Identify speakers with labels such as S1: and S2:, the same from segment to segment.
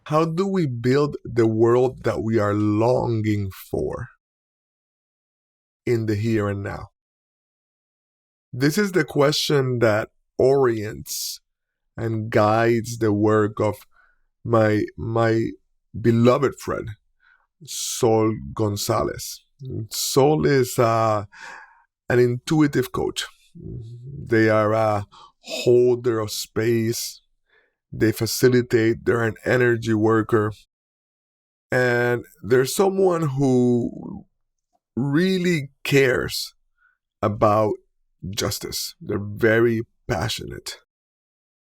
S1: How do we build the world that we are longing for in the here and now? This is the question that orients and guides the work of my beloved friend, Sól Gonzalez. Sól is an intuitive coach. They are a holder of space. They facilitate. They're an energy worker. And they're someone who really cares about justice. They're very passionate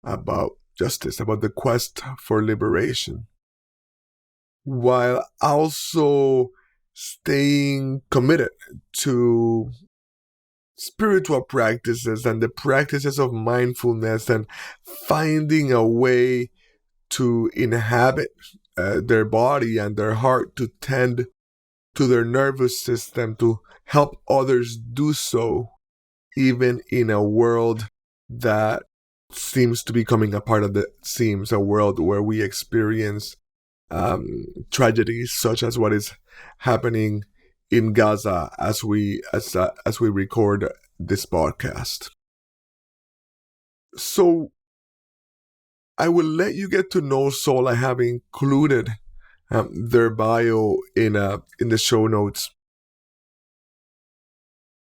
S1: about justice, about the quest for liberation, while also staying committed to spiritual practices and the practices of mindfulness and finding a way to inhabit their body and their heart, to tend to their nervous system, to help others do so, even in a world that seems to be coming apart of a world where we experience tragedies such as what is happening in Gaza as we record this podcast. So I will let you get to know Sól. I have included their bio in the show notes.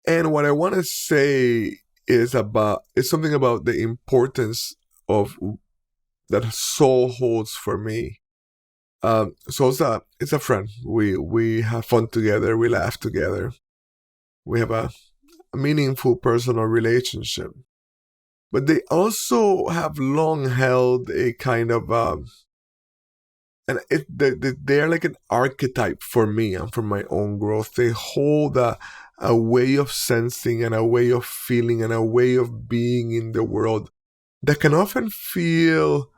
S1: And what I want to say is something about the importance of that Sól holds for me. So it's a friend. We have fun together. We laugh together. We have a meaningful personal relationship. But they also have long held a kind of they are like an archetype for me and for my own growth. They hold a way of sensing and a way of feeling and a way of being in the world that can often feel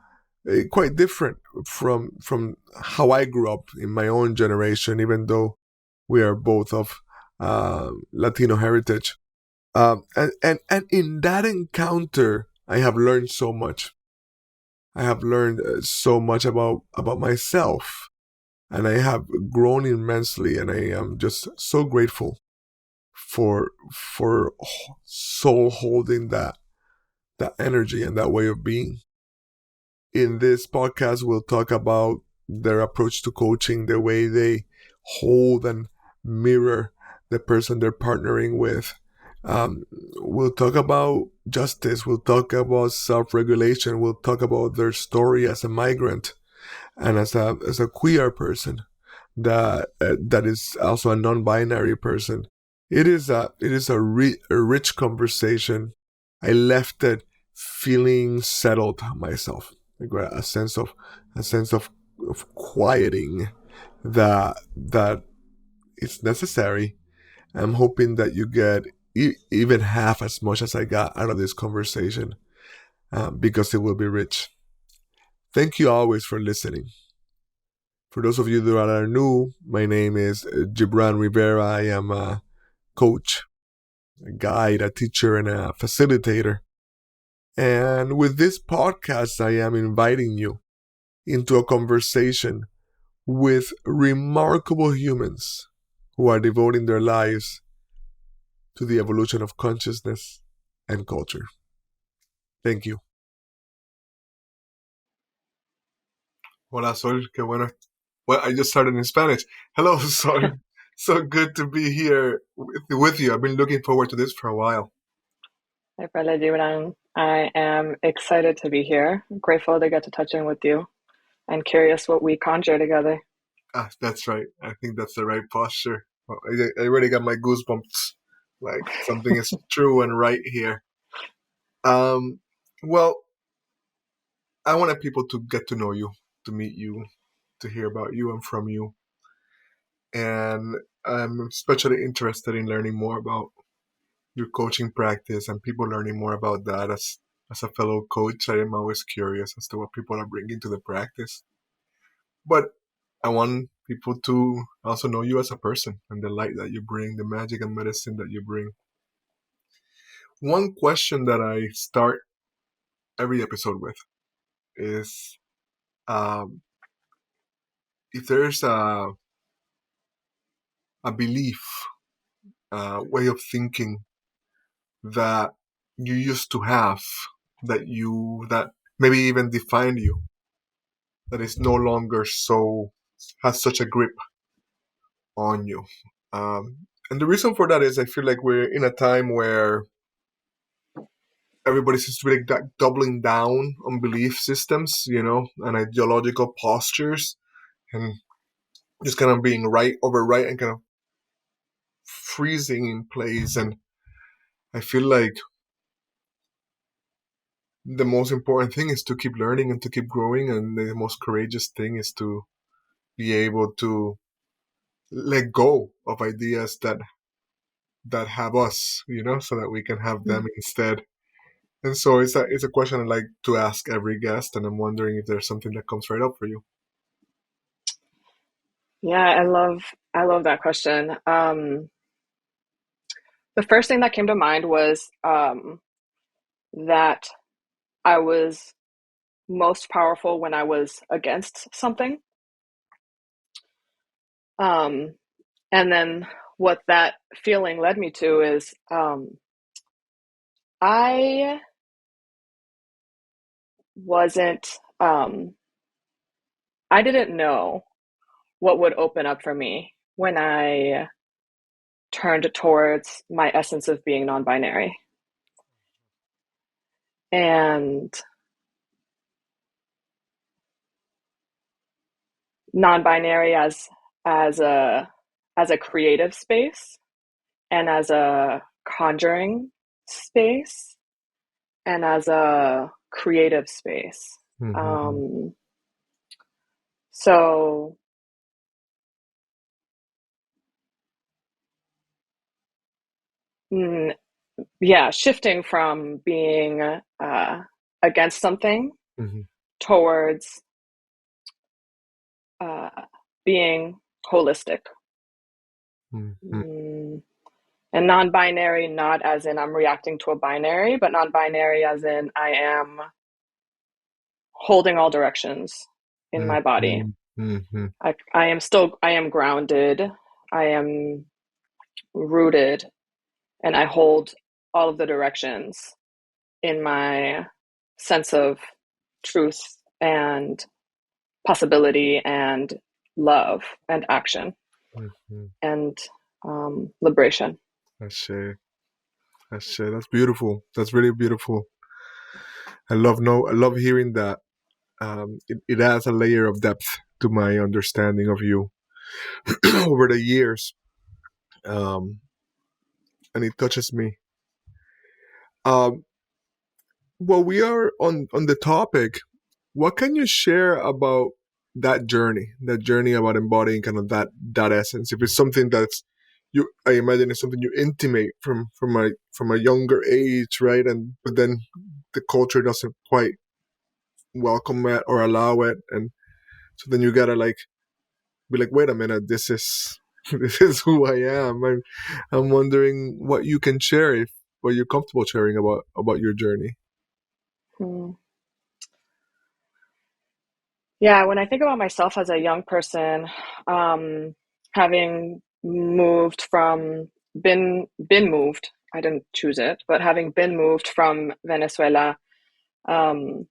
S1: quite different from how I grew up in my own generation, even though we are both of Latino heritage. And in that encounter, I have learned so much. I have learned so much about myself, and I have grown immensely, and I am just so grateful for Sól holding that energy and that way of being. In this podcast, we'll talk about their approach to coaching, the way they hold and mirror the person they're partnering with. We'll talk about justice. We'll talk about self-regulation. We'll talk about their story as a migrant and as a queer person that is also a non-binary person. It is a rich conversation. I left it feeling settled myself, like a sense of quieting that is necessary. I'm hoping that you get even half as much as I got out of this conversation, because it will be rich. Thank you always for listening. For those of you that are new, my name is Gibran Rivera. I am a coach, a guide, a teacher, and a facilitator. And with this podcast, I am inviting you into a conversation with remarkable humans who are devoting their lives to the evolution of consciousness and culture. Thank you. Hola, Sol. Qué bueno. Well, I just started in Spanish. Hello, Sol. So good to be here with you. I've been looking forward to this for a while.
S2: Hi, Brother Gibran. I am excited to be here. I'm grateful to get to touch in with you and curious what we conjure together.
S1: That's right. I think that's the right posture. I already got my goosebumps. Like something is true and right here. Well, I wanted people to get to know you, to meet you, to hear about you and from you. And I'm especially interested in learning more about your coaching practice and people learning more about that. As a fellow coach, I am always curious as to what people are bringing to the practice. But I want people to also know you as a person and the light that you bring, the magic and medicine that you bring. One question that I start every episode with is, if there's a belief, way of thinking that you used to have, that maybe even defined you, that is no longer so, has such a grip on you. And the reason for that is I feel like we're in a time where everybody seems to be like doubling down on belief systems, and ideological postures, and just kind of being right over right and kind of freezing in place. And I feel like the most important thing is to keep learning and to keep growing, and the most courageous thing is to be able to let go of ideas that have us, so that we can have them instead. And so it's a question I like to ask every guest, and I'm wondering if there's something that comes right up for you.
S2: Yeah, I love that question. The first thing that came to mind was that I was most powerful when I was against something. Um, and then what that feeling led me to is I wasn't, I didn't know what would open up for me when I turned towards my essence of being non binary. And non binary as a as a creative space and as a conjuring space and as a creative space.
S1: Mm-hmm.
S2: Um, so, mm, yeah, shifting from being against something
S1: Mm-hmm.
S2: towards uh, being holistic.
S1: Mm-hmm.
S2: Mm, and non binary, not as in I'm reacting to a binary, but non binary as in I am holding all directions in my body.
S1: Mm-hmm. Mm-hmm.
S2: I am grounded, I am rooted, and I hold all of the directions in my sense of truth and possibility and love and action
S1: Mm-hmm.
S2: and liberation.
S1: I say, that's beautiful. That's really beautiful. I love hearing that. It adds a layer of depth to my understanding of you over the years, um, and it touches me. Um, Well, we are on the topic. What can you share about that journey about embodying kind of that essence? If it's something that's I imagine it's something you intimate from a younger age, right? And but then the culture doesn't quite welcome it or allow it, and so then you gotta like be like, wait a minute, this is this is who I am. I'm wondering what you can share, if what you're comfortable sharing about your journey.
S2: Hmm. Yeah, when I think about myself as a young person, um, having moved from been moved, I didn't choose it, but having been moved from Venezuela, um,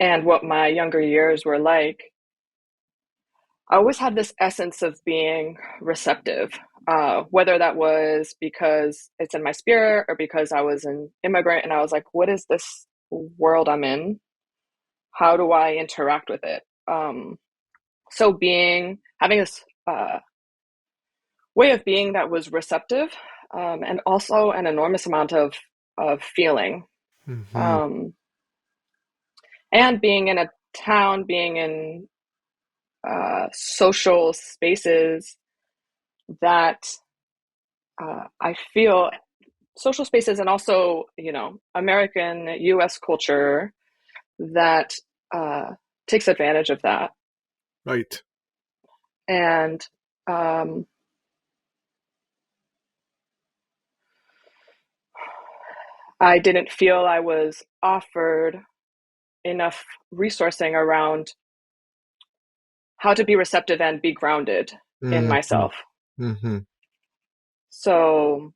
S2: and what my younger years were like, I always had this essence of being receptive, whether that was because it's in my spirit or because I was an immigrant and I was like, what is this world I'm in? How do I interact with it? So having this way of being that was receptive, and also an enormous amount of feeling,
S1: Hmm.
S2: um, and being in a town, being in social spaces that I feel social spaces, and also American U.S. culture that uh, takes advantage of that,
S1: Right.
S2: and um, I didn't feel I was offered enough resourcing around how to be receptive and be grounded in
S1: Mm-hmm.
S2: myself.
S1: Mm-hmm.
S2: So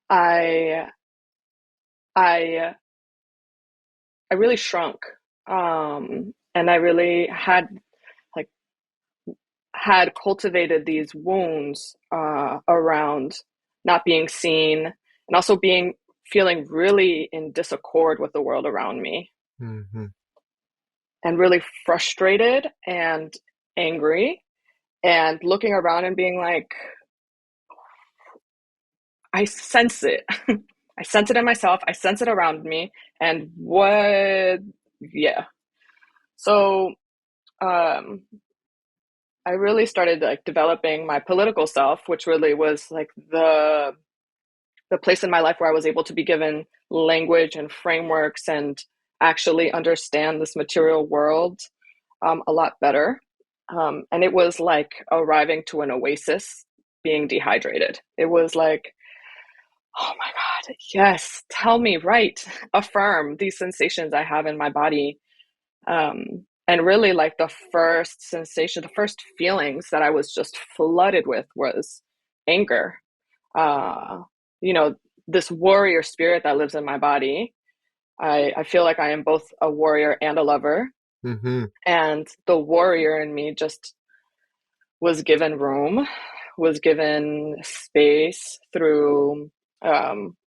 S2: I I I really shrunk, and I really like had cultivated these wounds around not being seen, and also being feeling really in disaccord with the world around me,
S1: Mm-hmm.
S2: and really frustrated and angry, and looking around and being like, I sense it. I sense it in myself. I sense it around me. And what, yeah. So, um, I really started like developing my political self, which really was like the place in my life where I was able to be given language and frameworks and actually understand this material world a lot better. And it was like arriving to an oasis, being dehydrated. It was like, oh my God, yes, tell me, right, affirm these sensations I have in my body. And really, like the first sensation, the first feelings that I was just flooded with was anger. Uh, you know, this warrior spirit that lives in my body. I feel like I am both a warrior and a lover.
S1: Mm-hmm.
S2: And the warrior in me just was given room, was given space through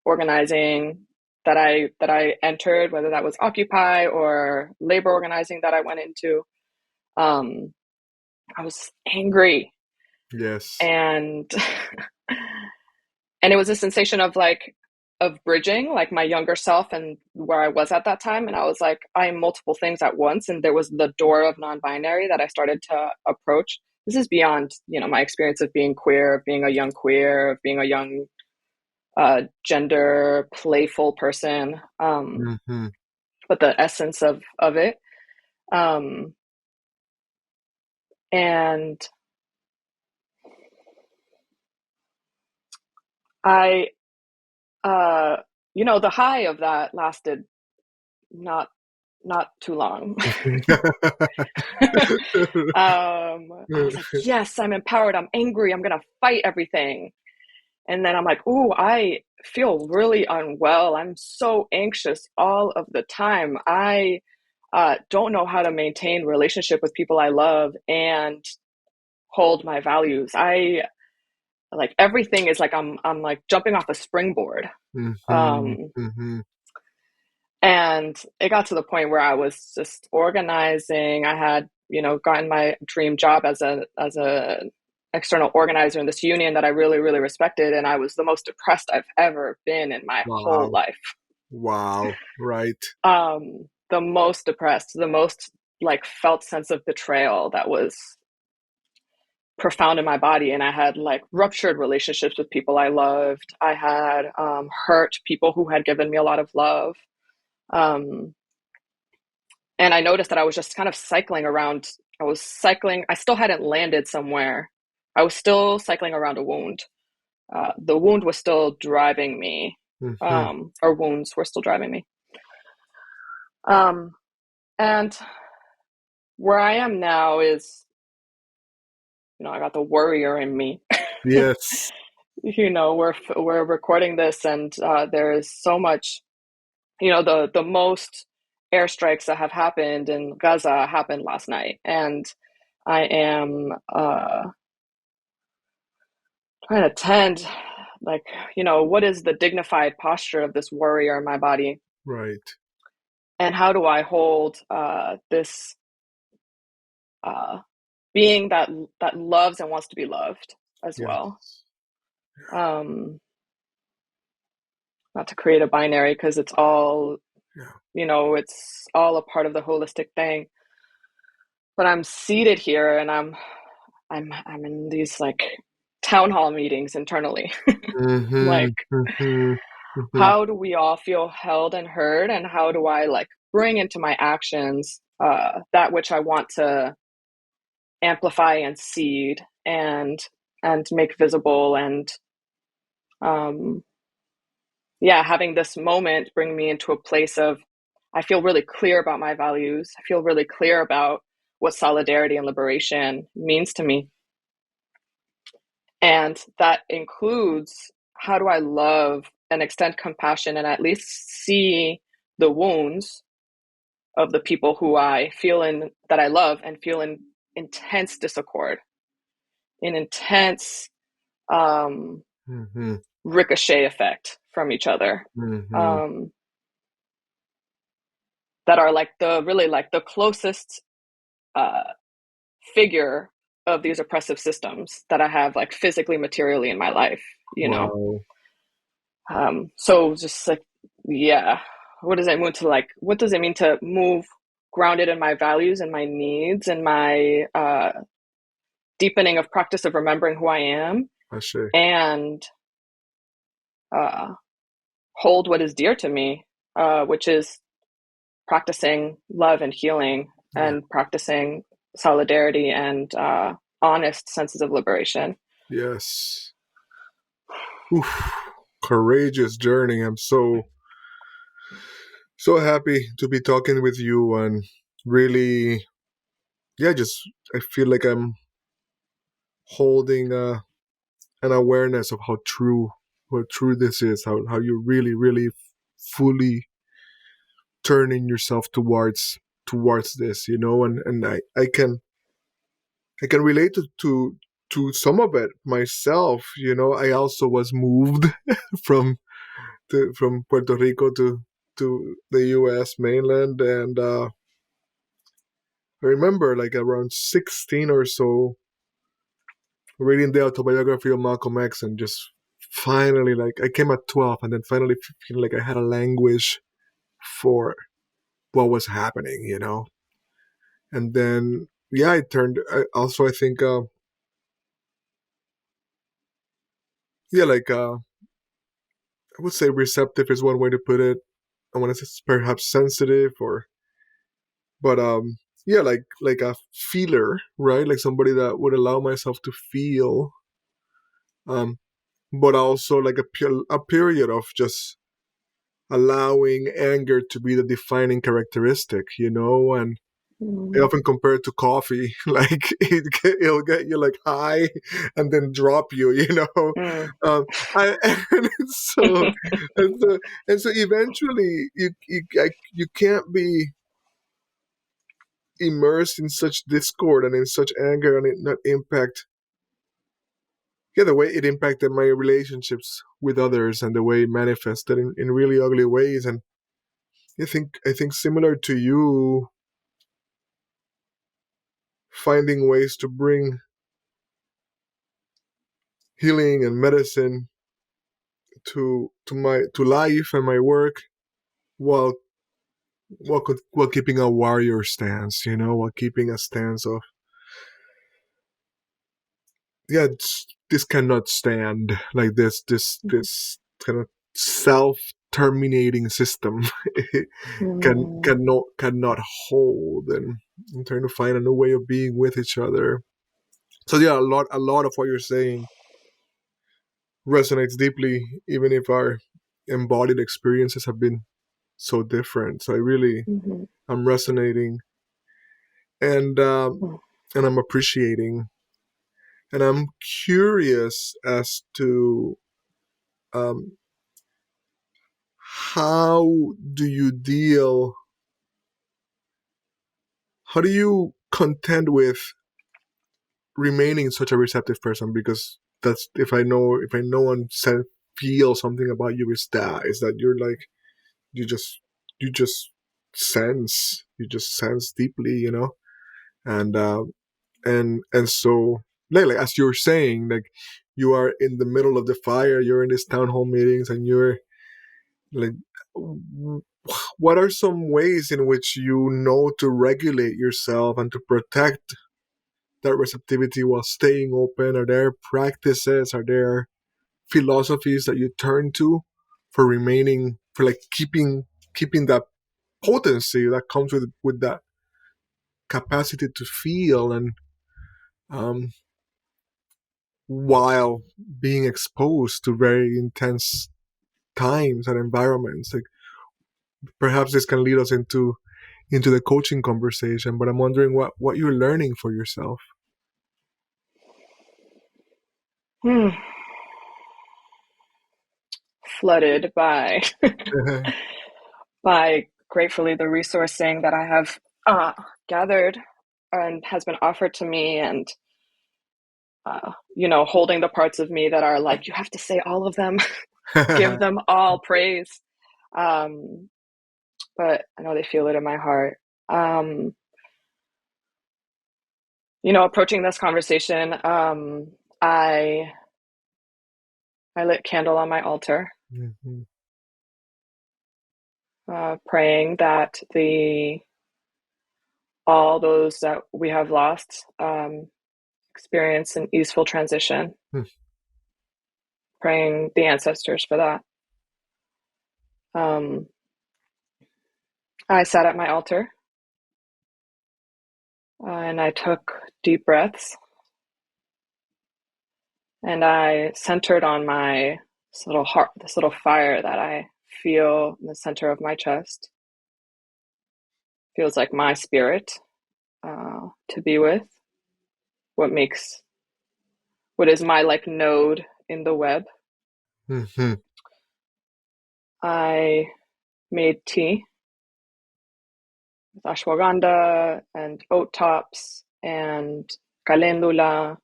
S2: organizing that I entered, whether that was Occupy or labor organizing that I went into. Um, I was angry,
S1: Yes.
S2: and and it was a sensation of like of bridging like my younger self and where I was at that time. And I was like, I am multiple things at once. And there was the door of non-binary that I started to approach. This is beyond, my experience of being queer, of being a young queer, of being a young gender playful person.
S1: Mm-hmm.
S2: But the essence of it. Um, and I, uh, the high of that lasted not not too long. I was like, yes, I'm empowered. I'm angry. I'm going to fight everything. And then I'm like, ooh, I feel really unwell. I'm so anxious all of the time. I don't know how to maintain relationship with people I love and hold my values. I like everything is like I'm like jumping off a springboard.
S1: Mm-hmm.
S2: Um,
S1: Mm-hmm.
S2: And it got to the point where I was just organizing. I had, gotten my dream job as a external organizer in this union that I really, really respected. And I was the most depressed I've ever been in my whole
S1: Wow.
S2: life.
S1: Wow. Right.
S2: The most depressed, the most like felt sense of betrayal that was profound in my body. And I had like ruptured relationships with people I loved. I had hurt people who had given me a lot of love. Um, And I noticed that I was just kind of cycling around. I was cycling. I still hadn't landed somewhere. I was still cycling around a wound. The wound was still driving me,
S1: Mm-hmm.
S2: or wounds were still driving me. Um, and where I am now is, I got the warrior in me.
S1: Yes.
S2: We're recording this, and there is so much. The most airstrikes that have happened in Gaza happened last night, and I am trying to tend, like, what is the dignified posture of this warrior in my body?
S1: Right.
S2: And how do I hold this uh, being that loves and wants to be loved as well?
S1: Yes.
S2: Um, Not to create a binary because it's all,
S1: Yeah.
S2: it's all a part of the holistic thing. But I'm seated here and I'm in these like town hall meetings internally.
S1: Mm-hmm.
S2: Like,
S1: Mm-hmm. Mm-hmm.
S2: how do we all feel held and heard, and how do I like bring into my actions that which I want to amplify and seed and make visible, and um yeah, having this moment bring me into a place of I feel really clear about my values. I feel really clear about what solidarity and liberation means to me. And that includes, how do I love and extend compassion and at least see the wounds of the people who I feel in, that I love and feel in intense disaccord, in intense
S1: Mm-hmm.
S2: ricochet effect from each other,
S1: Mm-hmm.
S2: that are like the closest figure of these oppressive systems that I have like physically, materially in my life, you know?
S1: Wow.
S2: So just like, yeah, what does it mean to like, what does it mean to move grounded in my values and my needs and my deepening of practice of remembering who I am,
S1: I see.
S2: and uh, hold what is dear to me, which is practicing love and healing
S1: Yeah.
S2: and practicing solidarity and honest senses of liberation.
S1: Yes. Oof. Courageous journey. I'm so happy to be talking with you, and really, yeah, just I feel like I'm holding an awareness of how true this is, how you really, really fully turning yourself towards this, and I can relate to some of it myself. I also was moved from from Puerto Rico to the U.S. mainland, and I remember like around 16 or so, reading the autobiography of Malcolm X, and just finally, like, I came at 12, and then finally feeling like I had a language for what was happening. And then, yeah, also, I think, yeah, like, I would say receptive is one way to put it. I want to say perhaps sensitive, but yeah, like a feeler, right? Like somebody that would allow myself to feel, um, but also like a period of just allowing anger to be the defining characteristic. And I
S2: Mm.
S1: often compare it to coffee. Like it'll get you like high and then drop you.
S2: Mm.
S1: Um, I and so and so and so eventually you can't be immersed in such discord and in such anger and it not impact, yeah, the way it impacted my relationships with others and the way it manifested in really ugly ways. And I think similar to you, finding ways to bring healing and medicine to life and my work, while while keeping a warrior stance, while keeping a stance of, yeah, this cannot stand, like this kind of self terminating system
S2: Mm.
S1: cannot hold, and I'm trying to find a new way of being with each other. So yeah, a lot of what you're saying resonates deeply, even if our embodied experiences have been so different. So I really
S2: Mhm.
S1: I'm resonating, and
S2: Mm.
S1: I'm appreciating, and I'm curious as to, um, how do you deal, how do you contend with remaining such a receptive person? Because that's, if I know and feel something about you, is that you're like, you just you just sense deeply. And so, like as you're saying, like, you are in the middle of the fire, you're in these town hall meetings, and you're like, what are some ways in which you know to regulate yourself and to protect that receptivity while staying open? Are there practices, are there philosophies that you turn to for remaining, for like keeping that potency that comes with that capacity to feel, and um, while being exposed to very intense times and environments? Like, perhaps this can lead us into into the coaching conversation, but I'm wondering what you're learning for yourself.
S2: Flooded by by gratefully the resourcing that I have gathered and has been offered to me, and holding the parts of me that are like, you have to say all of them, give them all praise. But I know they feel it in my heart. Approaching this conversation, I lit candle on my altar,
S1: Mm-hmm.
S2: praying that all those that we have lost experience an easeful transition.
S1: Mm.
S2: Praying the ancestors for that. I sat at my altar and I took deep breaths, and I centered on this little heart, this little fire that I feel in the center of my chest. Feels like my spirit to be with. What is my like node in the web.
S1: Mm-hmm.
S2: I made tea with ashwagandha and oat tops and calendula.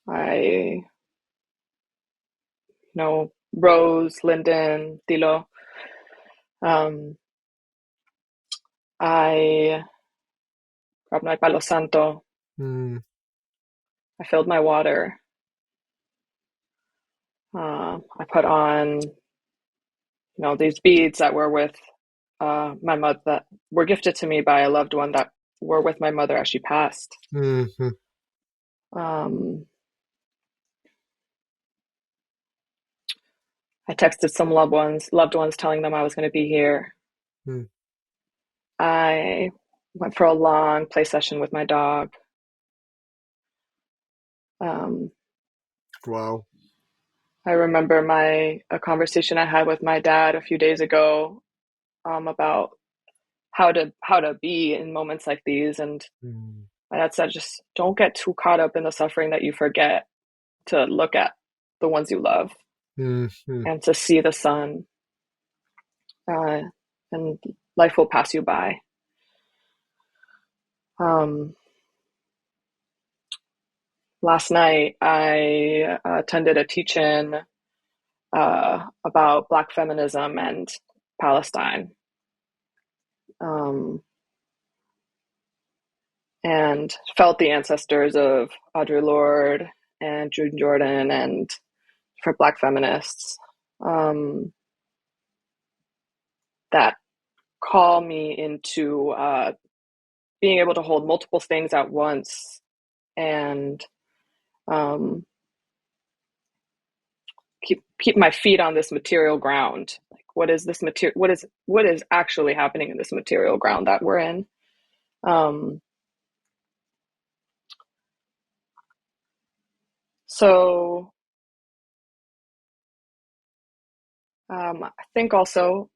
S2: I rose, linden, tilo. I grabbed my palo santo.
S1: Mm.
S2: I filled my water. I put on, these beads that were with my mother, that were gifted to me by a loved one that were with my mother as she passed.
S1: Mm-hmm.
S2: I texted some loved ones telling them I was going to be here.
S1: Mm.
S2: I went for a long play session with my dog.
S1: Wow.
S2: I remember a conversation I had with my dad a few days ago about how to be in moments like these, and my dad said, just don't get too caught up in the suffering that you forget to look at the ones you love.
S1: Mm-hmm.
S2: And to see the sun, and life will pass you by. Last night I attended a teach-in about Black feminism and Palestine, and felt the ancestors of Audre Lorde and June Jordan and different Black feminists that call me into being able to hold multiple things at once, and keep my feet on this material ground. Like, what is this material? What is actually happening in this material ground that we're in? So I think also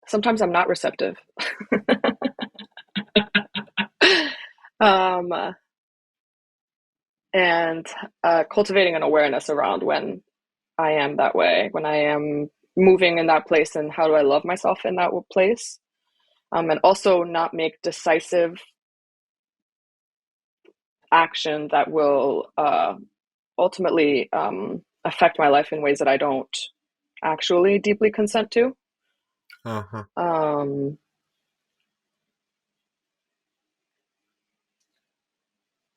S2: sometimes I'm not receptive. um, and cultivating an awareness around when I am that way, when I am moving in that place, and how do I love myself in that place, and also not make decisive action that will ultimately affect my life in ways that I don't actually deeply consent to.
S1: Uh-huh.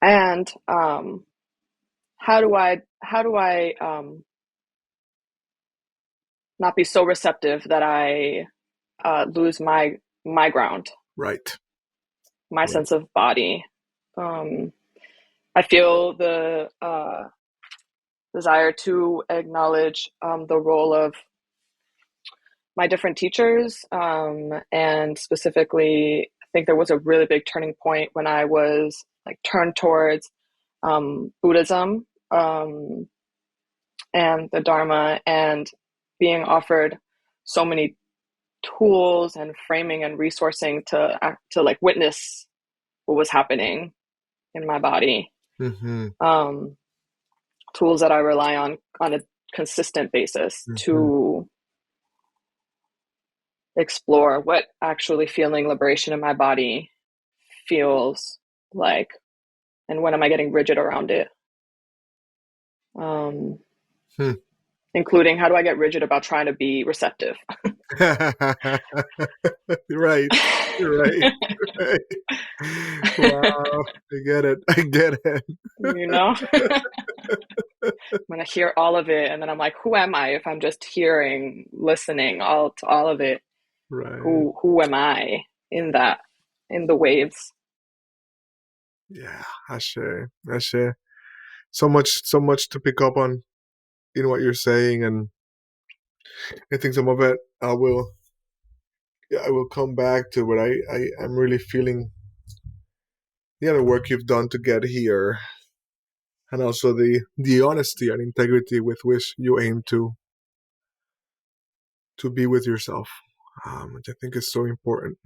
S2: And how do I not be so receptive that I lose my ground,
S1: Right.
S2: my
S1: Right.
S2: sense of body. I feel the desire to acknowledge the role of my different teachers, and specifically, I think there was a really big turning point when I was like turned towards Buddhism, and the Dharma, and being offered so many tools and framing and resourcing to like witness what was happening in my body.
S1: Mm-hmm.
S2: Tools that I rely on a consistent basis
S1: Mm-hmm.
S2: to explore what actually feeling liberation in my body feels like, and when am I getting rigid around it. Um,
S1: Hmm.
S2: Including how do I get rigid about trying to be receptive.
S1: Right. Right. Right. Wow. I get it. I get it.
S2: You know, I'm gonna hear all of it, and then I'm like, who am I if I'm just hearing, listening all to all of it?
S1: Right.
S2: Who am I in that, in the waves?
S1: Yeah. Ashe. Ashe. So much to pick up on in what you're saying, and I think some of it I will come back to, but I'm really feeling the work you've done to get here, and also the honesty and integrity with which you aim to be with yourself, which I think is so important,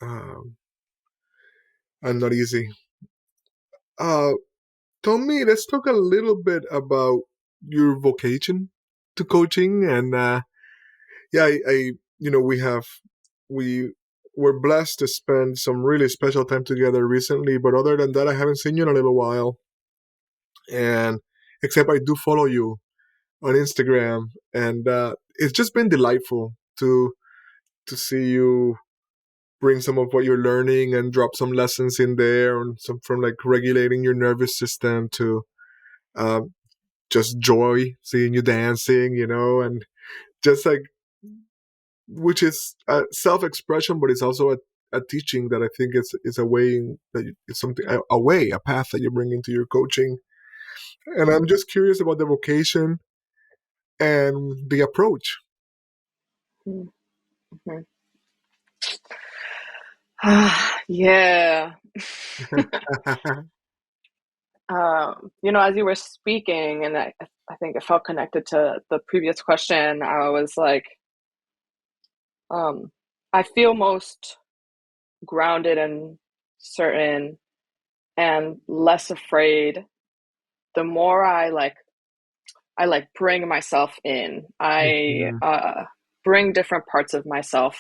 S1: um, and not easy. Uh, Tommy, let's talk a little bit about your vocation to coaching, and yeah, we were blessed to spend some really special time together recently, but other than that, I haven't seen you in a little while, and except I do follow you on Instagram, and it's just been delightful to see you bring some of what you're learning and drop some lessons in there, and some from like regulating your nervous system to um, just joy seeing you dancing, and just like, which is self-expression, but it's also a teaching that I think is a way it's something, a path that you bring into your coaching. And I'm just curious about the vocation and the approach.
S2: Mm-hmm. Yeah. As you were speaking, and I think it felt connected to the previous question, I was like, I feel most grounded and certain and less afraid the more I bring myself in. I
S1: Mhm.
S2: bring different parts of myself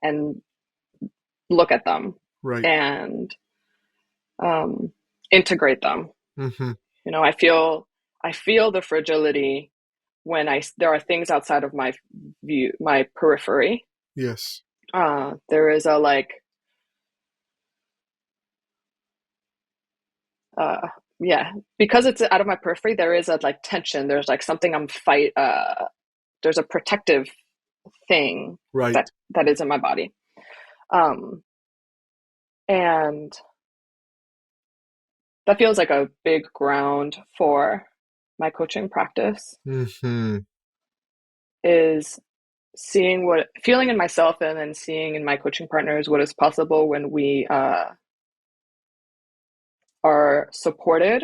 S2: and look at them
S1: Right.
S2: and um, integrate them.
S1: Hmm.
S2: I feel the fragility when there are things outside of my view, my periphery.
S1: Yes.
S2: There is a uh, yeah, because it's out of my periphery. There is a tension. There's something I'm fight. There's a protective thing
S1: Right.
S2: that is in my body, um, and that feels like a big ground for my coaching practice.
S1: Hmm.
S2: Is feeling in myself and then seeing in my coaching partners what is possible when we are supported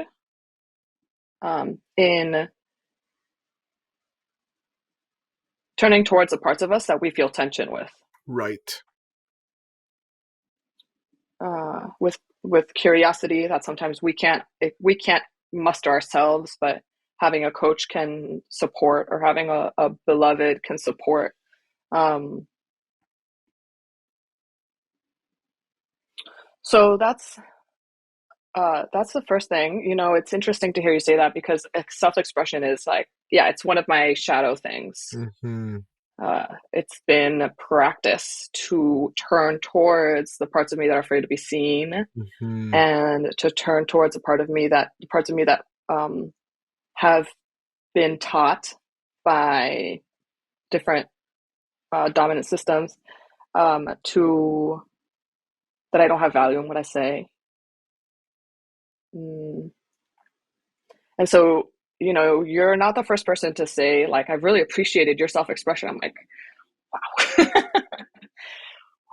S2: in turning towards the parts of us that we feel tension with,
S1: Right.
S2: with curiosity that sometimes we can't muster ourselves, but having a coach can support, or having a beloved can support. Um, so that's the first thing. It's interesting to hear you say that, because self-expression is it's one of my shadow things.
S1: Hmm.
S2: It's been a practice to turn towards the parts of me that are afraid to be seen,
S1: Hmm.
S2: and to turn towards the parts of me that have been taught by different dominant systems, to that I don't have value in what I say. Mm. And so, you're not the first person to say, I've really appreciated your self-expression. I'm like, wow.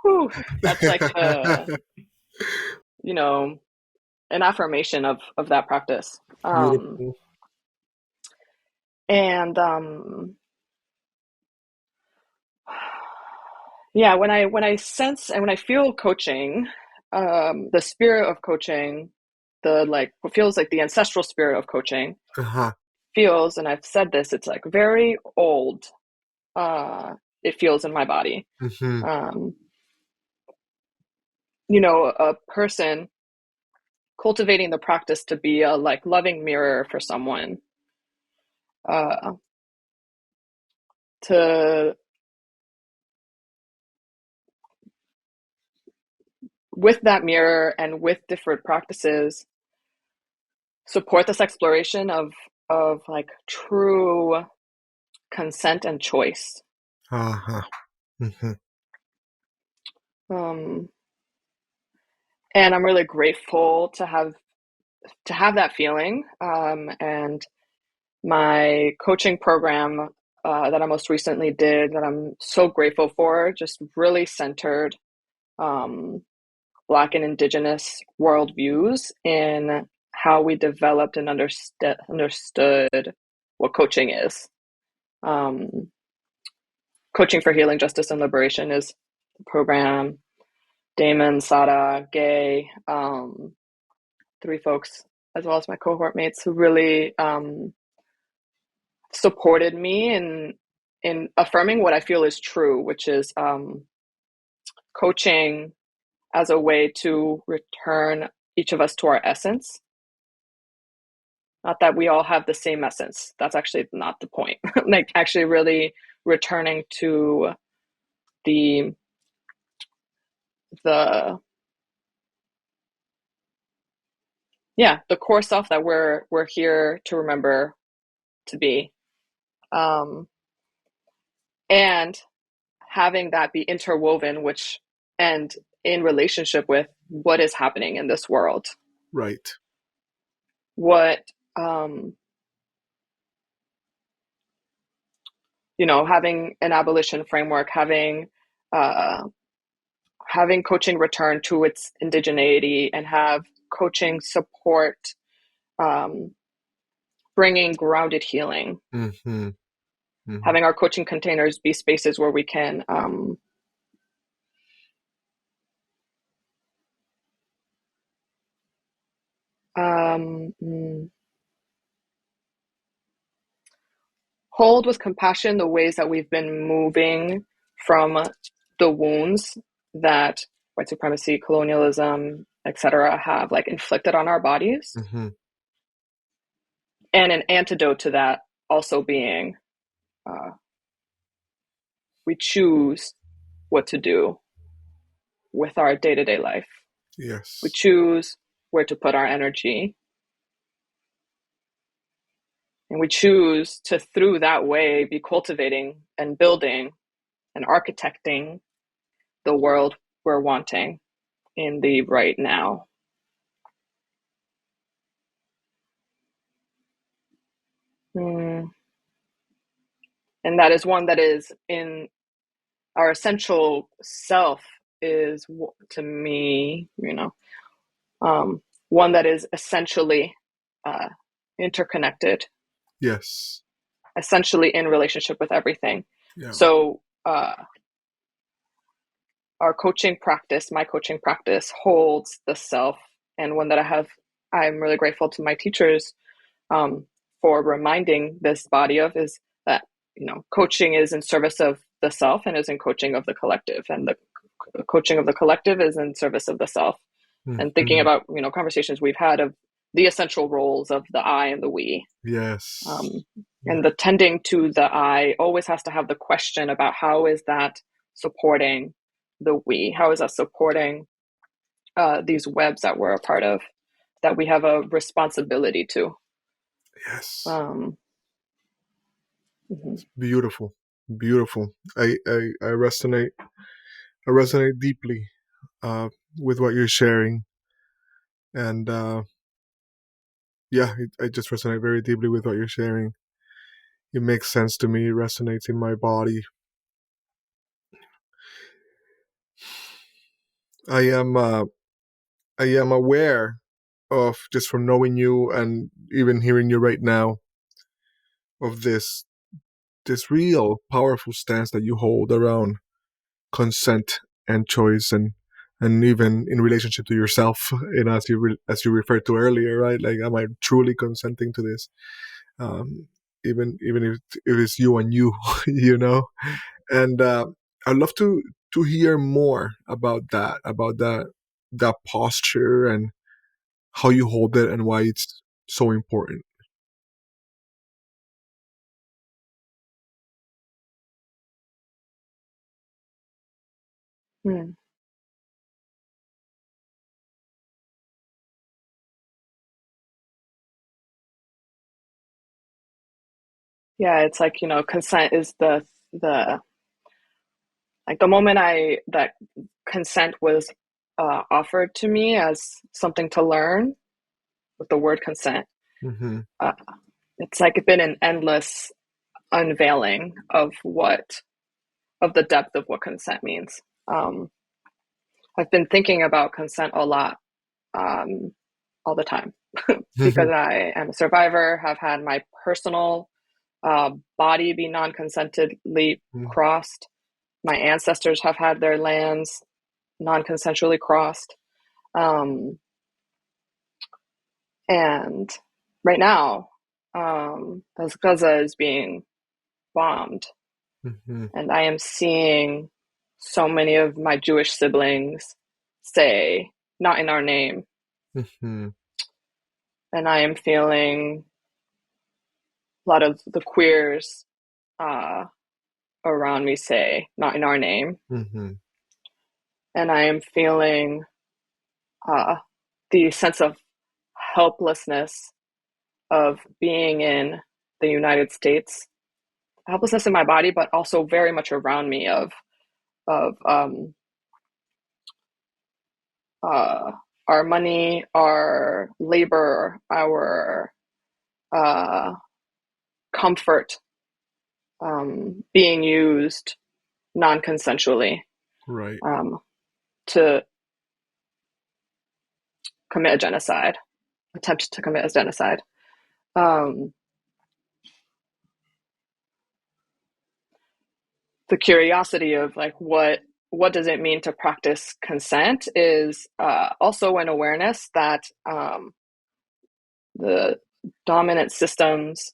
S2: Whew, that's you know, an affirmation of that practice.
S1: Beautiful.
S2: And Yeah, when I sense and when I feel coaching, the spirit of coaching, the like what feels like the ancestral spirit of coaching
S1: Uh-huh.
S2: feels, and I've said this, it's like very old. It feels in my body.
S1: Mm-hmm.
S2: Um, a person cultivating the practice to be a like loving mirror for someone, uh, to with that mirror and with different practices support this exploration of like true consent and choice.
S1: Uh-huh. Mm-hmm.
S2: Um, and I'm really grateful to have that feeling. And my coaching program that I most recently did, that I'm so grateful for, just really centered um, Black and Indigenous worldviews in how we developed and understood what coaching is. Um, Coaching for Healing, Justice, and Liberation is the program. Damon, Sada, Gay, three folks, as well as my cohort mates, who really supported me in affirming what I feel is true, which is coaching as a way to return each of us to our essence. Not that we all have the same essence. That's actually not the point. Like actually really returning to the the the core self that we're here to remember to be. Um, and having that be interwoven, which and in relationship with what is happening in this world.
S1: Right.
S2: What um, having an abolition framework, uh, having coaching return to its indigeneity, and have coaching support um, bringing grounded healing.
S1: Mm-hmm. Mm-hmm.
S2: Having our coaching containers be spaces where we can um, hold with compassion the ways that we've been moving from the wounds that white supremacy, colonialism, etc., have like inflicted on our bodies.
S1: Mm-hmm.
S2: And an antidote to that also being uh, we choose what to do with our day-to-day life. We
S1: Yes.
S2: choose where to put our energy. And we choose to, through that way, be cultivating and building and architecting the world we're wanting in the right now. Mm. And that is one that is in our essential self, is to me, one that is essentially uh, interconnected,
S1: Yes.
S2: essentially in relationship with everything.
S1: Yeah.
S2: So our my coaching practice holds the self, and one that I'm really grateful to my teachers for reminding this body of, is that, coaching is in service of the self and is in coaching of the collective, and the coaching of the collective is in service of the self. And thinking
S1: Mm-hmm.
S2: about, conversations we've had of the essential roles of the I and the we.
S1: Yes.
S2: And the tending to the I always has to have the question about how is that supporting the we? How is that supporting these webs that we're a part of, that we have a responsibility to?
S1: Yes.
S2: Um, mhm.
S1: Beautiful. Beautiful. I resonate deeply uh, with what you're sharing, and I just resonate very deeply with what you're sharing. It makes sense to me. It resonates in my body. I am I am aware of, just from knowing you and even hearing you right now, of this real powerful stance that you hold around consent and choice, and even in relationship to yourself, as as you referred to earlier, right? Like, am I truly consenting to this? Um, even if it's you and you, you know. And I'd love to hear more about that posture and how you hold it and why it's so important.
S2: Hmm. Yeah, it's like, consent is the like the moment I that consent was offered to me as something to learn with the word consent.
S1: Mm-hmm.
S2: Uh, it's like been an endless unveiling of the depth of what consent means. Um, I've been thinking about consent a lot, um, all the time, because I am a survivor, have had my personal body be non-consentedly crossed. My ancestors have had their lands non-consensually crossed. Um, and right now, as Gaza is being bombed,
S1: Mm-hmm.
S2: and I am seeing so many of my Jewish siblings say, not in our name.
S1: Mm-hmm.
S2: And I am feeling a lot of the queers uh, around me say, not in our name.
S1: Mm-hmm.
S2: And I am feeling uh, the sense of helplessness of being in the United States, helplessness in my body, but also very much around me of uh, our money, our labor, our uh, comfort being used non-consensually
S1: Right.
S2: um, to commit a genocide, attempt to commit a genocide. Um, the curiosity of like what does it mean to practice consent is also an awareness that the dominant systems,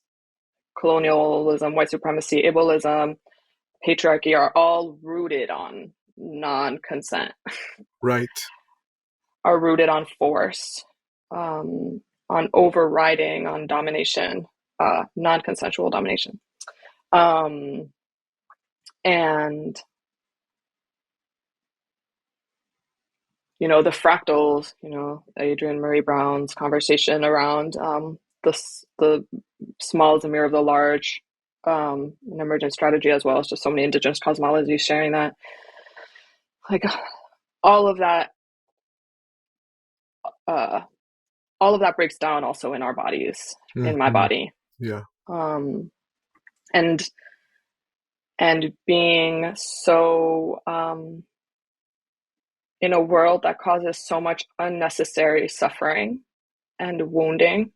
S2: colonialism, white supremacy, ableism, patriarchy, are all rooted on non-consent,
S1: Right.
S2: are rooted on force, um, on overriding, on domination, non-consensual domination. Um, and the fractals, Adrienne Marie Brown's conversation around the small is a mirror of the large, an emergent strategy, as well as just so many indigenous cosmologies sharing that. Like all of that, uh, all of that breaks down also in our bodies, in my
S1: Mm-hmm.
S2: body,
S1: Yeah.
S2: um, and being so in a world that causes so much unnecessary suffering and wounding.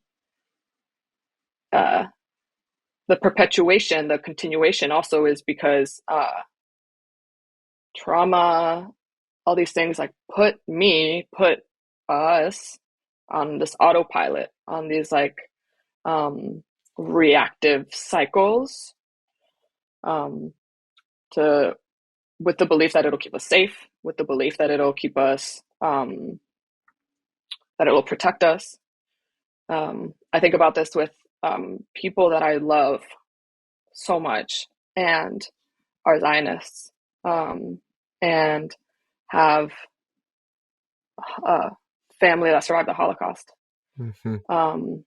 S2: Uh, the perpetuation, the continuation also is because trauma, all these things like put us on this autopilot, on these like reactive cycles, um, to with the belief that it'll keep us safe, with the belief that it'll keep us, that it will protect us. I think about this with people that I love so much and are Zionists, and have a family that survived the Holocaust.
S1: Mm-hmm.
S2: Um,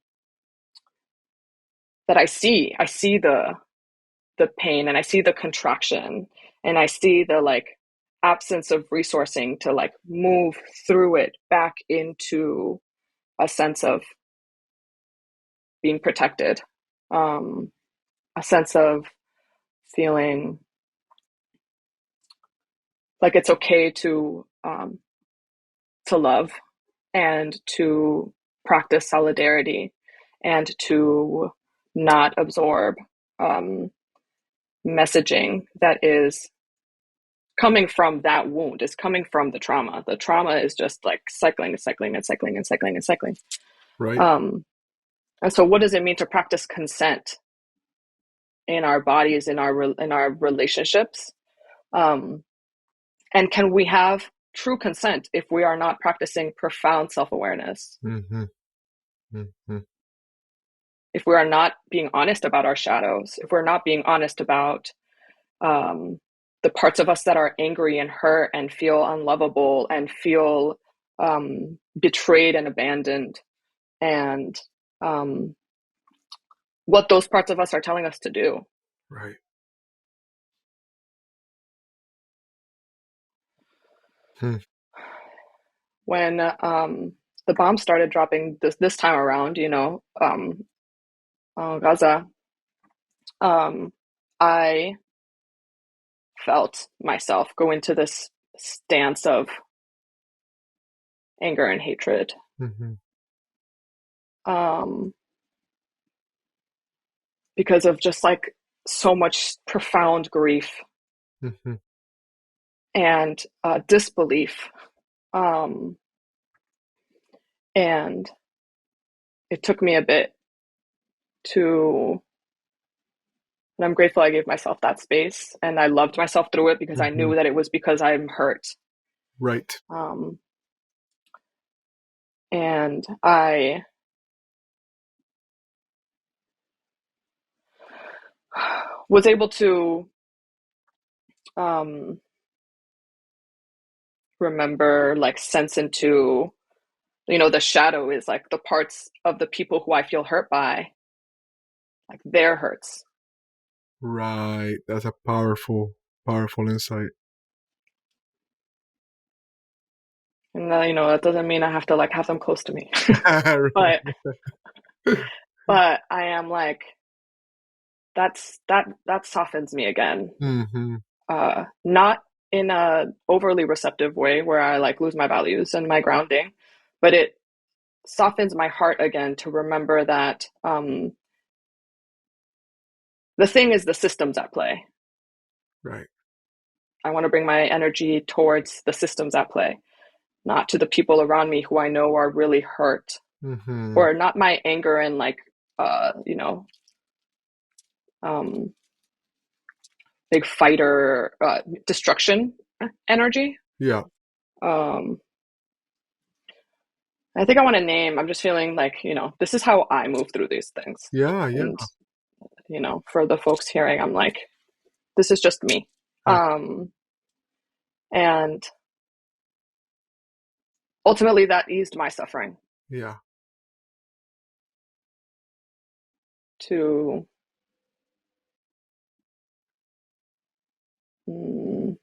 S2: that I see the pain, and I see the contraction, and I see the like absence of resourcing to like move through it back into a sense of being protected, um, a sense of feeling like it's okay to love and to practice solidarity and to not absorb um, messaging that is coming from that wound. It's coming from the trauma. The trauma is just like cycling and cycling and cycling and cycling and cycling.
S1: Right.
S2: And so what does it mean to practice consent in our bodies, in our relationships? And can we have true consent if we are not practicing profound self-awareness?
S1: Mm-hmm. Mm-hmm.
S2: If we are not being honest about our shadows, if we're not being honest about the parts of us that are angry and hurt and feel unlovable and feel betrayed and abandoned, and what those parts of us are telling us to do.
S1: Right.
S2: When the bombs started dropping this time around, Gaza, I felt myself go into this stance of anger and hatred.
S1: Mm-hmm.
S2: Because of just like so much profound grief
S1: Mm-hmm.
S2: and disbelief. And it took me a bit and I'm grateful I gave myself that space, and I loved myself through it because I knew that it was because I'm hurt.
S1: Right.
S2: And I was able to remember, like, sense into, the shadow is like the parts of the people who I feel hurt by, like their hurts.
S1: Right. That's a powerful insight.
S2: And that doesn't mean I have to like have them close to me. but I am like, that softens me again.
S1: Mm-hmm.
S2: Not in a overly receptive way where I like lose my values and my grounding, but it softens my heart again to remember that the thing is the systems at play.
S1: Right.
S2: I want to bring my energy towards the systems at play, not to the people around me who I know are really hurt,
S1: Mm-hmm.
S2: or not my anger and like, big fighter, destruction energy.
S1: Yeah.
S2: I think I want to name, I'm just feeling like, this is how I move through these things.
S1: Yeah. Yeah.
S2: And, for the folks hearing, I'm like, this is just me.
S1: Yeah.
S2: And ultimately that eased my suffering.
S1: Yeah.
S2: To be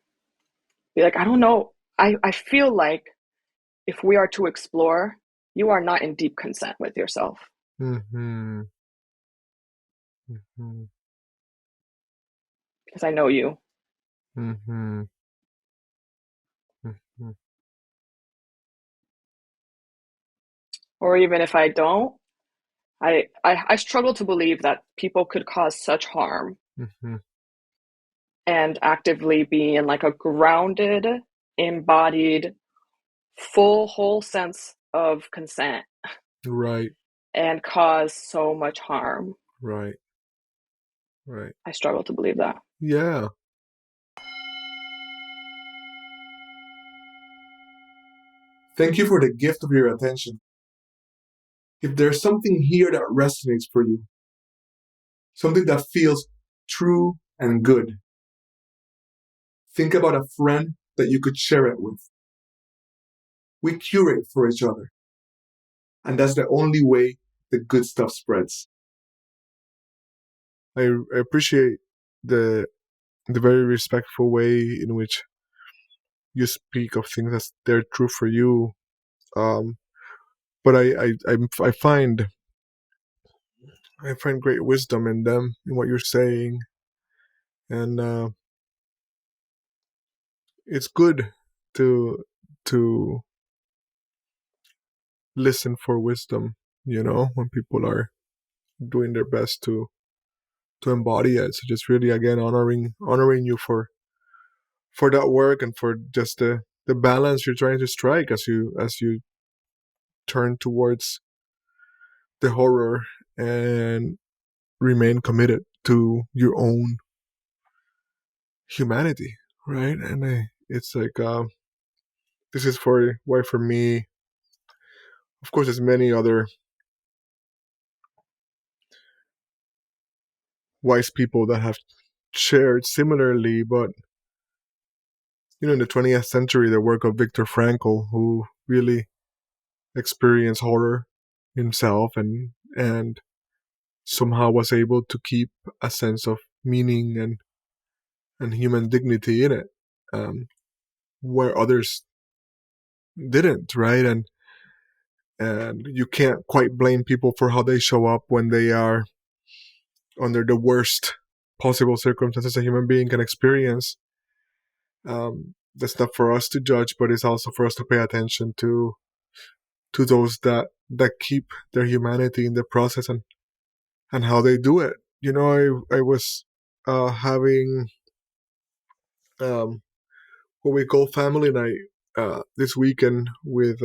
S2: like, I don't know. I feel like if we are to explore, you are not in deep consent with yourself.
S1: Mm-hmm. Mm-hmm.
S2: Because I know you.
S1: Mm-hmm. Mm-hmm.
S2: Or even if I don't, I struggle to believe that people could cause such harm
S1: Mm-hmm.
S2: and actively be in like a grounded, embodied, full, whole sense of consent.
S1: Right.
S2: And cause so much harm.
S1: Right. Right.
S2: I struggle to believe that.
S1: Yeah. Thank you for the gift of your attention. If there's something here that resonates for you, something that feels true and good, think about a friend that you could share it with. We curate for each other. And that's the only way the good stuff spreads. I appreciate the very respectful way in which you speak of things as they're true for you. But I find great wisdom in them, in what you're saying, and it's good to listen for wisdom. When people are doing their best to embody it. So just really again honoring you for that work and for just the balance you're trying to strike as you turn towards the horror and remain committed to your own humanity, right? And it's like this is for why for me, of course, there's many other wise people that have shared similarly, but in the 20th century, the work of Viktor Frankl, who really experienced horror himself and somehow was able to keep a sense of meaning and human dignity in it, where others didn't, right? And you can't quite blame people for how they show up when they are under the worst possible circumstances a human being can experience. That's not for us to judge, but it's also for us to pay attention to those that keep their humanity in the process and how they do it. I was having what we call family night this weekend with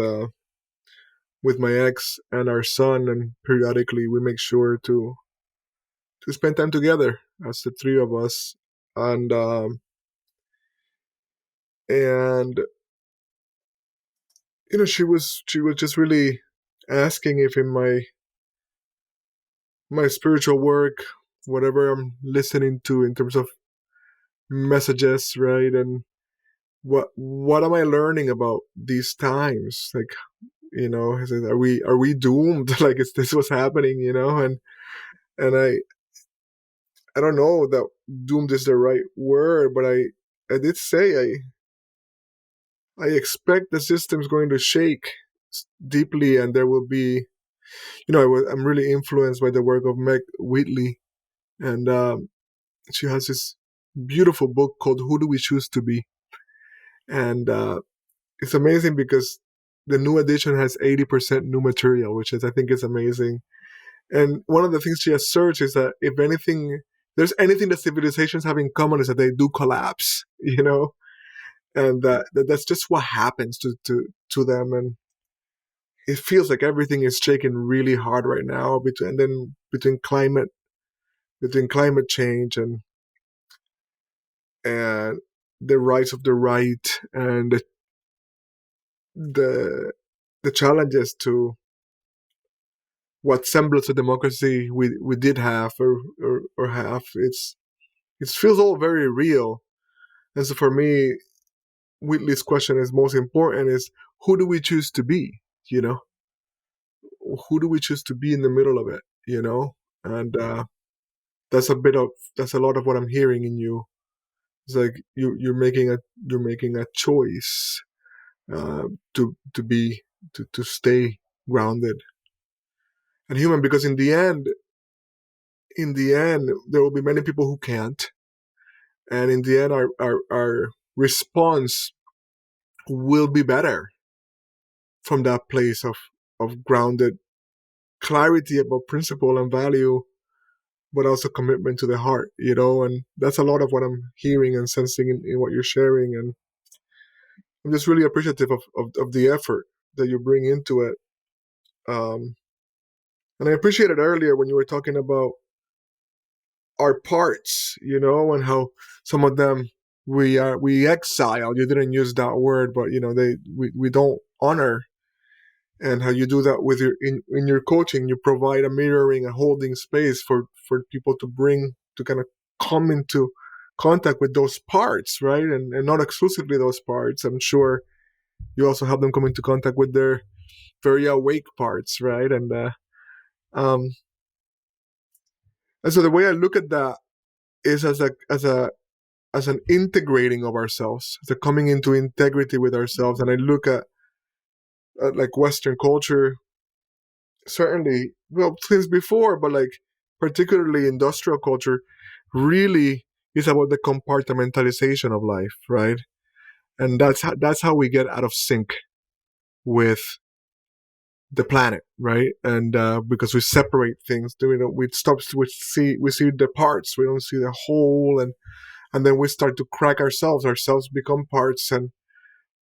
S1: my ex and our son, and periodically we make sure to spend time together as the three of us, and she was just really asking if in my spiritual work, whatever I'm listening to in terms of messages, right, and what am I learning about these times? Like, is it, are we doomed? Like, is this what's happening? And I don't know that doomed is the right word, but I did say I expect the system's going to shake deeply, and there will be, I'm really influenced by the work of Meg Wheatley, and she has this beautiful book called "Who Do We Choose to Be," and it's amazing because the new edition has 80% new material, which I think is amazing. And one of the things she asserts is that if there's anything that civilizations have in common is that they do collapse, and that's just what happens to them. And it feels like everything is shaking really hard right now between climate change and the rise of the right and the the challenges to what semblance of democracy we did have or have. It feels all very real. And so for me, Whitley's question is most important: is who do we choose to be? You know, who do we choose to be in the middle of it? And that's a lot of what I'm hearing in you. It's like you're making a choice to be to stay grounded and human, because in the end there will be many people who can't, and in the end our response will be better from that place of grounded clarity about principle and value, but also commitment to the heart, and that's a lot of what I'm hearing and sensing in what you're sharing. And I'm just really appreciative of the effort that you bring into it. And I appreciated earlier when you were talking about our parts, and how some of them we exile. You didn't use that word, but we don't honor, and how you do that with in your coaching. You provide a mirroring, a holding space for people to kind of come into contact with those parts, right? And not exclusively those parts. I'm sure you also help them come into contact with their very awake parts, right? Um, and so the way I look at that is as an integrating of ourselves, as a coming into integrity with ourselves. And I look at like Western culture, certainly, well, since before, but like particularly industrial culture, really is about the compartmentalization of life, right? And that's how we get out of sync with the planet, right? And because we separate things, we see the parts, we don't see the whole, and and then we start to crack ourselves become parts. And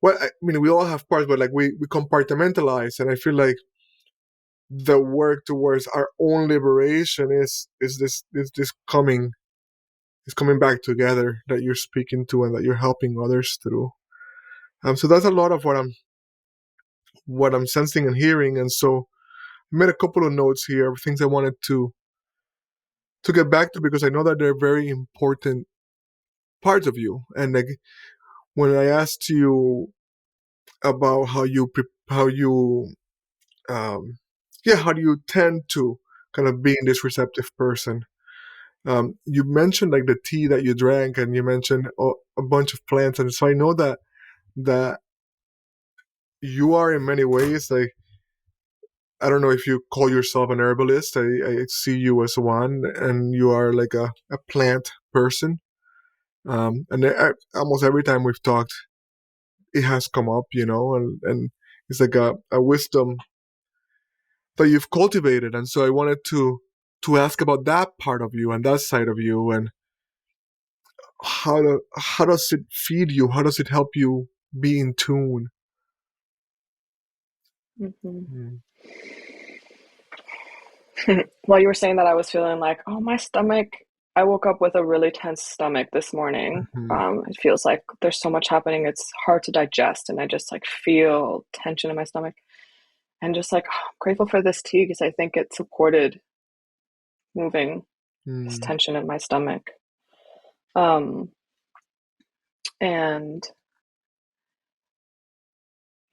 S1: well, I mean, we all have parts, but like we compartmentalize. And I feel like the work towards our own liberation is coming back together, that you're speaking to and that you're helping others through. So that's a lot of what I'm sensing and hearing. And so I made a couple of notes here, things I wanted to get back to, because I know that they're very important parts of you. And like when I asked you about how you how do you tend to kind of being this receptive person, you mentioned like the tea that you drank, and you mentioned a bunch of plants, and so I know that you are in many ways like, I don't know if you call yourself an herbalist. I see you as one, and you are like a plant person. And almost every time we've talked, it has come up, and it's like a wisdom that you've cultivated. And so I wanted to ask about that part of you and that side of you, and how does it feed you? How does it help you be in tune?
S2: Mm-hmm.
S1: Mm.
S2: While you were saying that, I was feeling like, oh, my stomach. I woke up with a really tense stomach this morning.
S1: Mhm.
S2: It feels like there's so much happening. It's hard to digest, and I just like feel tension in my stomach. And just like, oh, I'm grateful for this tea because I think it supported moving this
S1: Mm.
S2: tension in my stomach. Um, and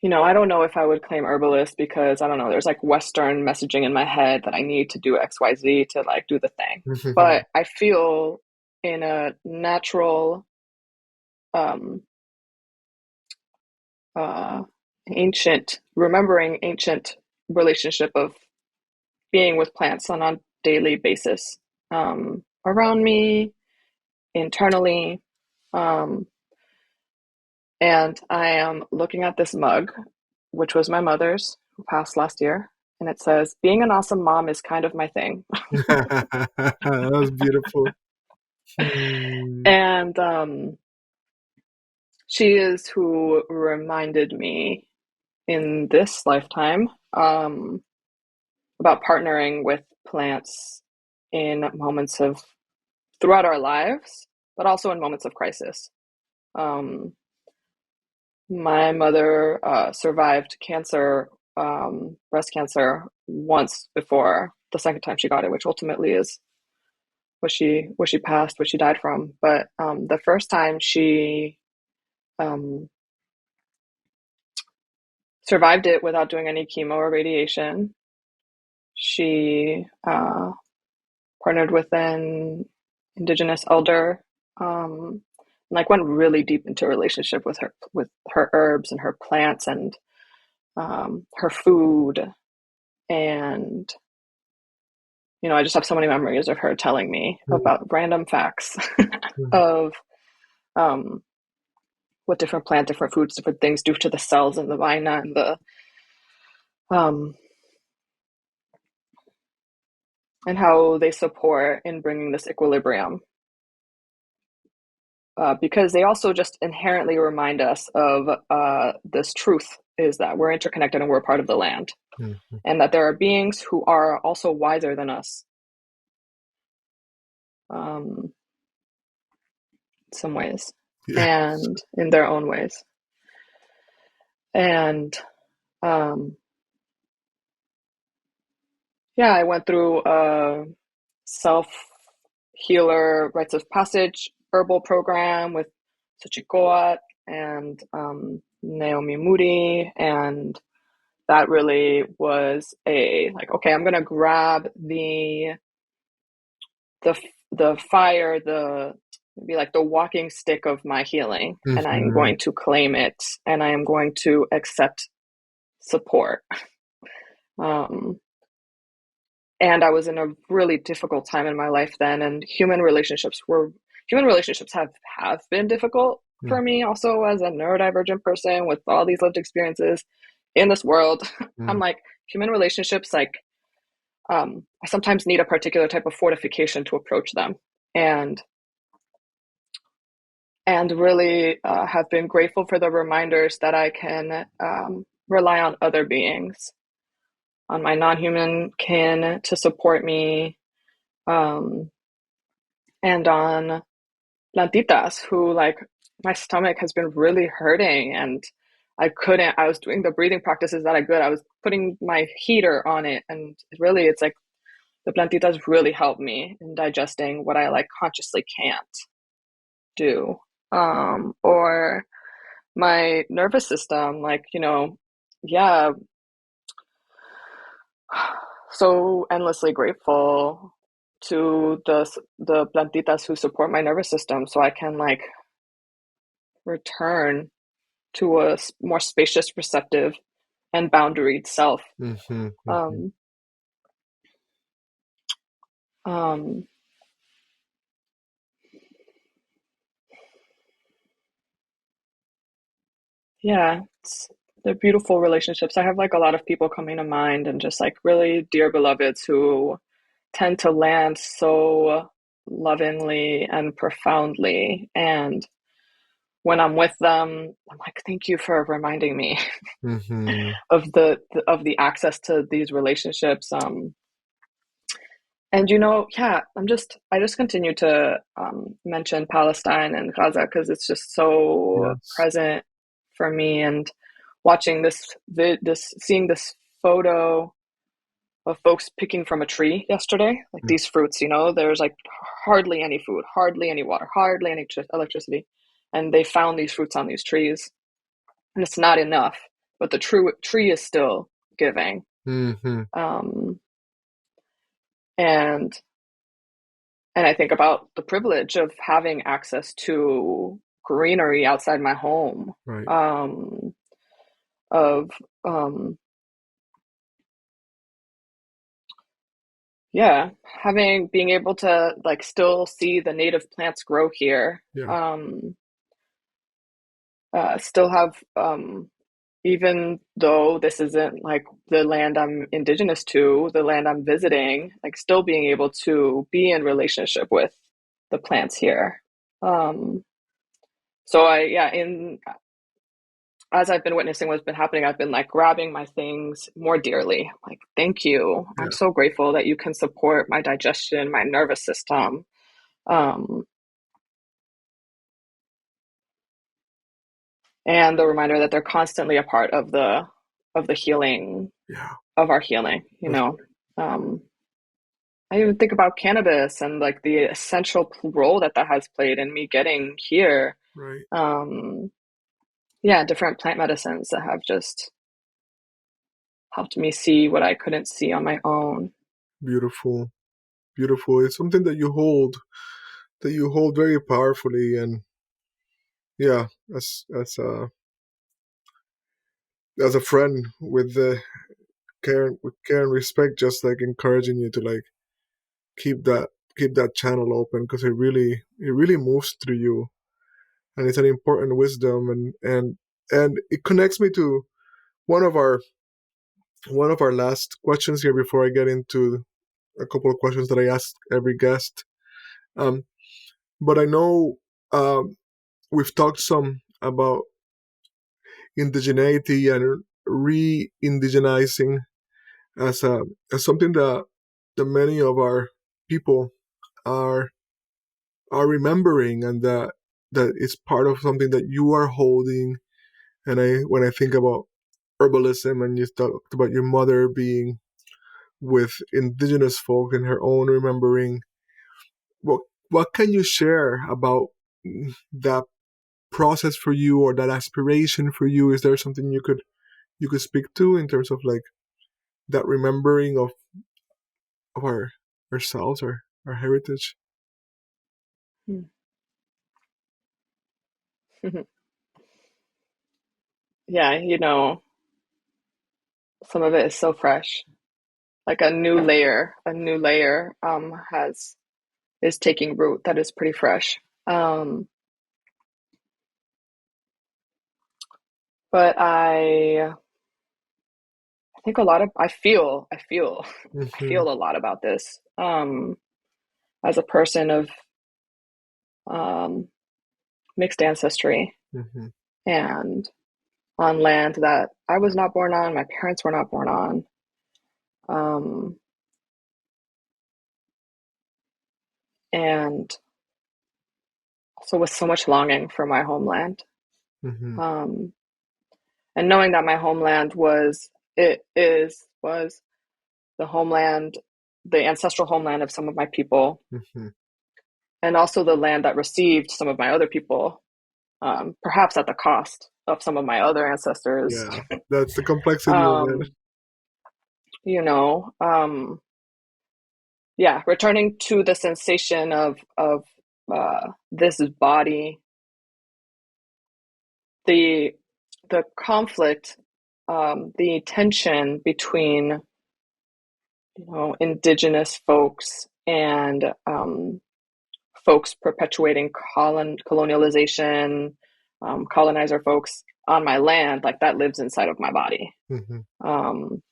S2: I don't know if I would claim herbalist because I don't know, there's like Western messaging in my head that I need to do XYZ to like do the thing. But I feel in a natural, um, uh, remembering ancient relationship of being with plants on a daily basis, around me, internally. Um, and I am looking at this mug, which was my mother's, who passed last year. And it says, being an awesome mom is kind of my thing.
S1: That was beautiful. Mm.
S2: And she is who reminded me in this lifetime, about partnering with plants in moments of throughout our lives, but also in moments of crisis. Um, my mother survived cancer, breast cancer, once before the second time she got it, which ultimately is what she passed, what she died from. But the first time she um, survived it without doing any chemo or radiation. She partnered with an indigenous elder, and like went really deep into a relationship with her herbs and her plants and her food. And I just have so many memories of her telling me
S1: Mm.
S2: about random facts of um, what different plant, different foods, different things do to the cells in the vina and the um, and how they support in bringing this equilibrium. Because they also just inherently remind us of this truth is that we're interconnected and we're part of the land,
S1: Mhm.
S2: and that there are beings who are also wiser than us, in some ways,
S1: Yeah.
S2: and in their own ways. And um, yeah, I went through a self healer rites of passage herbal program with Suchikoat and Naomi Moody, and that really was a like, okay, I'm gonna grab the the fire, the maybe like the walking stick of my healing, and I'm
S1: Mhm.
S2: going to claim it, and I am going to accept support. Um, and I was in a really difficult time in my life then, and human relationships have been difficult
S1: Mm.
S2: for me also as a neurodivergent person with all these lived experiences in this world. I'm
S1: Mm.
S2: like, human relationships, like, I sometimes need a particular type of fortification to approach them. And and really have been grateful for the reminders that I can rely on other beings, on my non-human kin to support me, um, and on plantitas who, like, my stomach has been really hurting, and I was doing the breathing practices that I could. I was putting my heater on it, and really it's like the plantitas really help me in digesting what I like consciously can't do. Or my nervous system, like, yeah, so endlessly grateful to the plantitas who support my nervous system so I can like return to a more spacious, receptive, and boundaried self.
S1: Mm-hmm, mm-hmm.
S2: Um, um, yeah, they're beautiful relationships. I have like a lot of people coming to mind, and just like really dear beloveds who tend to land so lovingly and profoundly. And when I'm with them, I'm like, thank you for reminding me
S1: Mm-hmm.
S2: of the access to these relationships. And yeah, I just continue to mention Palestine and Gaza because it's just so
S1: Yes.
S2: present for me. And watching seeing this photo of folks picking from a tree yesterday, like
S1: Mm.
S2: these fruits, there's like hardly any food, hardly any water, hardly any electricity, and they found these fruits on these trees, and it's not enough, but the tree is still giving.
S1: Mm-hmm.
S2: Um, and And I think about the privilege of having access to greenery outside my home,
S1: Right.
S2: um, of yeah, being able to like still see the native plants grow here,
S1: Yeah.
S2: still have even though this isn't like the land I'm indigenous to, the land I'm visiting, like still being able to be in relationship with the plants here. Um, so in as I've been witnessing what's been happening, I've been like grabbing my things more dearly. Like, thank you. I'm
S1: Yeah.
S2: so grateful that you can support my digestion, my nervous system. Um, and the reminder that they're constantly a part of the healing
S1: Yeah.
S2: of our healing. Um, I even think about cannabis and like the essential role that has played in me getting here.
S1: Right.
S2: Um, yeah, different plant medicines that have just helped me see what I couldn't see on my own.
S1: Beautiful. Beautiful. It's something that you hold very powerfully, and yeah, as a friend with the care and respect, just like encouraging you to like keep that keep that channel open because it really moves through you, and it's an important wisdom, and it connects me to one of our one of our last questions here before I get into a couple of questions that I ask every guest. Um, but I know we've talked some about indigeneity and re-indigenizing as as something that many of our people are are remembering, and that is part of something that you are holding. And I when I think about herbalism, and you talked about your mother being with indigenous folk and her own remembering, what what can you share about that process for you, or that aspiration for you? Is there something you could speak to in terms of like that remembering of ourselves, our heritage?
S2: Yeah, some of it is so fresh. Like a new layer has is taking root that is pretty fresh. But I think a lot of I
S1: Hmm.
S2: feel a lot about this. As a person of um mixed ancestry,
S1: Mm-hmm.
S2: and on land that I was not born on, my parents were not born on. Um, and so with so much longing for my homeland.
S1: Mm-hmm.
S2: Um, and knowing that my homeland was the homeland, the ancestral homeland of some of my people,
S1: Mm-hmm.
S2: and also the land that received some of my other people, perhaps at the cost of some of my other ancestors.
S1: Yeah, that's the complexity of it.
S2: um, you know, yeah, returning to the sensation of this body, the the conflict, the tension between indigenous folks and folks perpetuating colonialization, colonizer folks on my land, like that lives inside of my body.
S1: Mm-hmm.
S2: Um,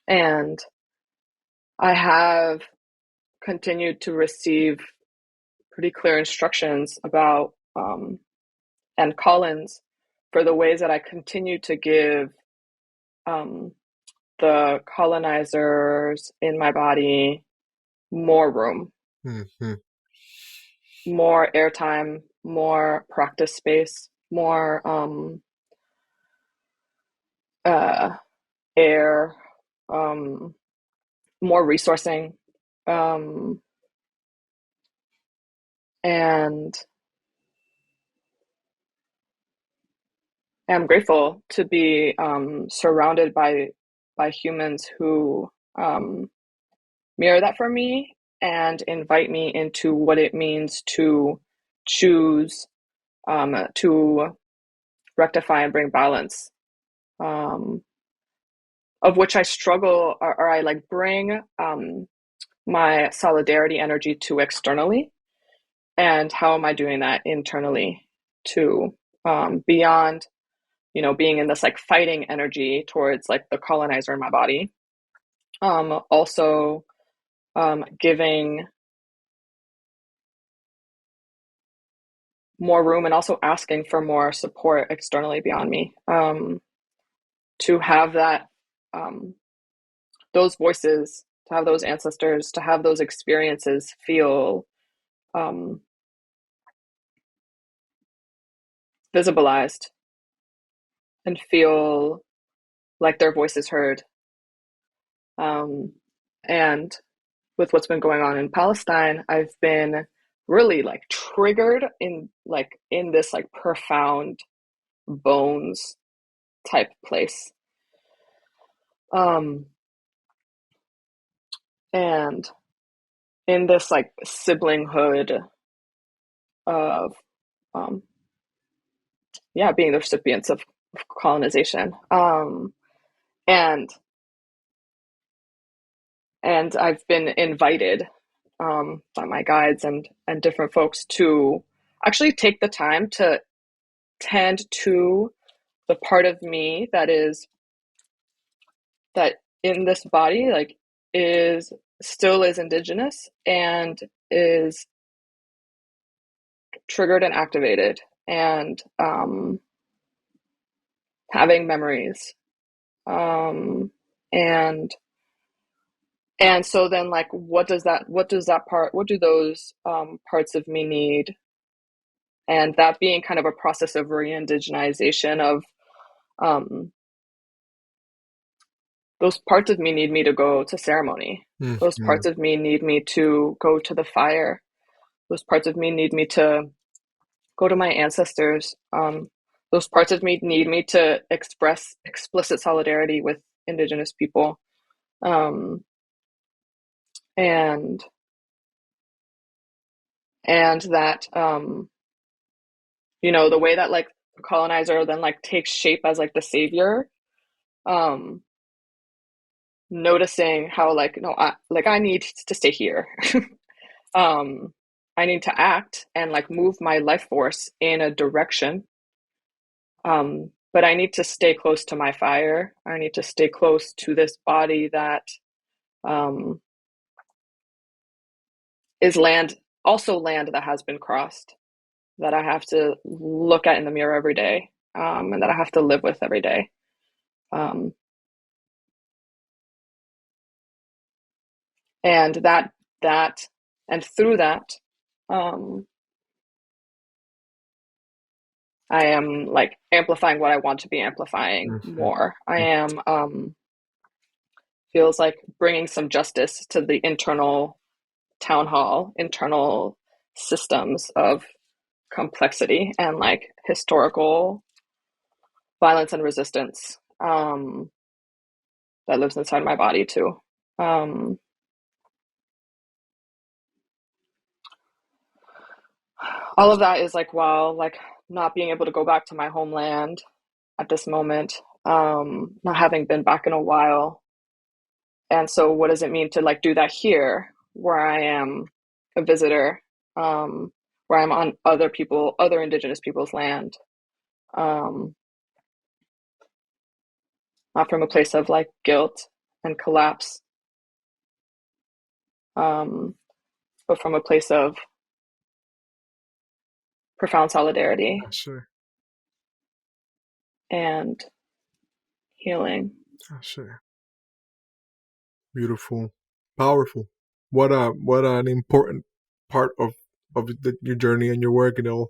S2: and I have continued to receive pretty clear instructions about and call-ins for the ways that I continue to give um, the colonizers in my body more room,
S1: Mm-hmm.
S2: more airtime, more practice space, more uh, air, um, more resourcing. Um, and I'm grateful to be surrounded by humans who um, mirror that for me and invite me into what it means to choose to rectify and bring balance, um, of which I struggle or I like bring my solidarity energy to externally. And how am I doing that internally to beyond, being in this like fighting energy towards like the colonizer in my body. Also giving more room and also asking for more support externally beyond me, to have that, um, those voices, to have those ancestors, to have those experiences feel um, visibilized and feel like their voice is heard. Um, and with what's been going on in Palestine, I've been really like triggered in this like profound bones type place. Um, and in this like siblinghood of um, yeah, being the recipients of colonization. And I've been invited by my guides and different folks to actually take the time to tend to the part of me that in this body like is still is indigenous and is triggered and activated and having memories, um, and so then like what do those parts of me need, and that being kind of a process of re-indigenization of um, those parts of me need me to go to ceremony, those
S1: Mm-hmm.
S2: parts of me need me to go to the fire, those parts of me need me to go to my ancestors, those parts of me need me to express explicit solidarity with indigenous people, um, and that the way that like the colonizer then like takes shape as like the savior, um noticing how like no I need to stay here. um I need to act and like move my life force in a direction, but I need to stay close to my fire. I need to stay close to this body that um is land, also land that has been crossed, that I have to look at in the mirror every day, and that I have to live with every day. Um, and that and through that, um, I am like amplifying what I want to be amplifying
S1: Mhm.
S2: more. I am feels like bringing some justice to the internal town hall, internal systems of complexity and like historical violence and resistance, that lives inside my body too. Um, all of that is like while like not being able to go back to my homeland at this moment, not having been back in a while. And so what does it mean to like do that here where I am a visitor, where I'm on other indigenous people's land, um, not from a place of like guilt and collapse, um, but from a place of profound solidarity
S1: Sure.
S2: and healing.
S1: Sure. Beautiful, powerful. What an important part of your journey and your work. It all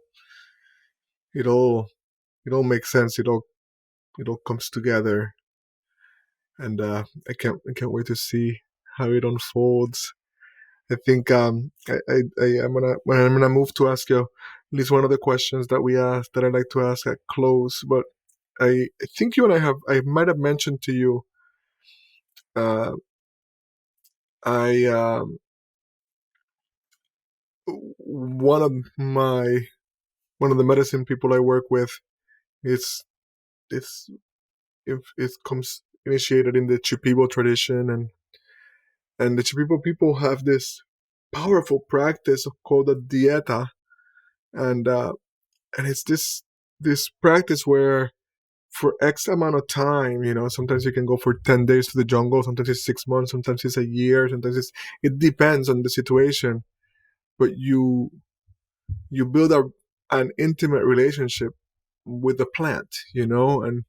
S1: it all makes sense. It all comes together, and I can't wait to see how it unfolds. I think I'm gonna move to ask you at least one of the questions that we asked that I like to ask at close. But I think you and I might have mentioned to you. Uh, I one of my one of the medicine people I work with, it's it's it comes initiated in the Chipibo tradition, and the Chipibo people have this powerful practice called a dieta, and and it's this practice where for X amount of time, sometimes you can go for 10 days to the jungle, sometimes it's 6 months, sometimes it's a year, sometimes it depends on the situation, but you build an intimate relationship with the plant, and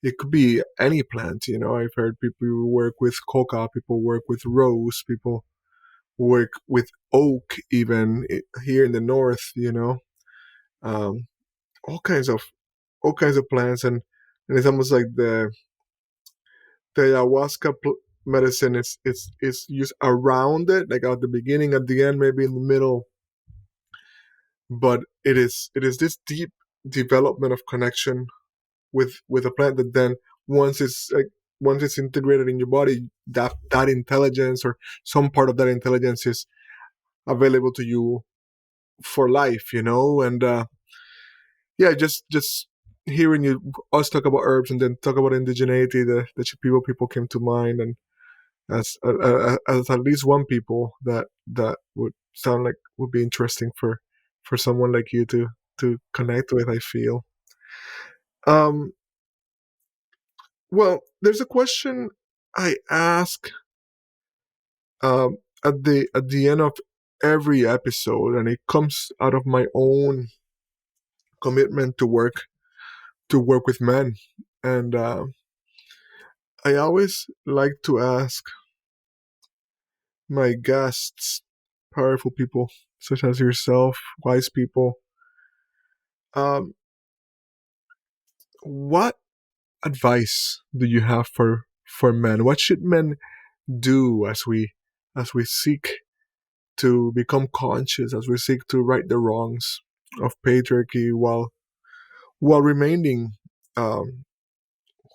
S1: it could be any plant. I've heard people work with coca, people work with rose, people work with oak, even here in the north. Um, all kinds of plants, and it's almost like the ayahuasca medicine. It's used around it, like at the beginning, at the end, maybe in the middle, but it is this deep development of connection with a plant that then once it's like once it's integrated in your body, that intelligence or some part of that intelligence is available to you for life, and yeah, just hearing you us talk about herbs and then talk about indigeneity, the Shipibo people came to mind, and as at least one people that would sound like would be interesting for someone like you to connect with, I feel. um well, there's a question I ask at the end of every episode, and it comes out of my own commitment to work with men, and I always like to ask my guests, powerful people such as yourself, wise people, um, what advice do you have for men? What should men do as we seek to become conscious, as we seek to right the wrongs of patriarchy while remaining um,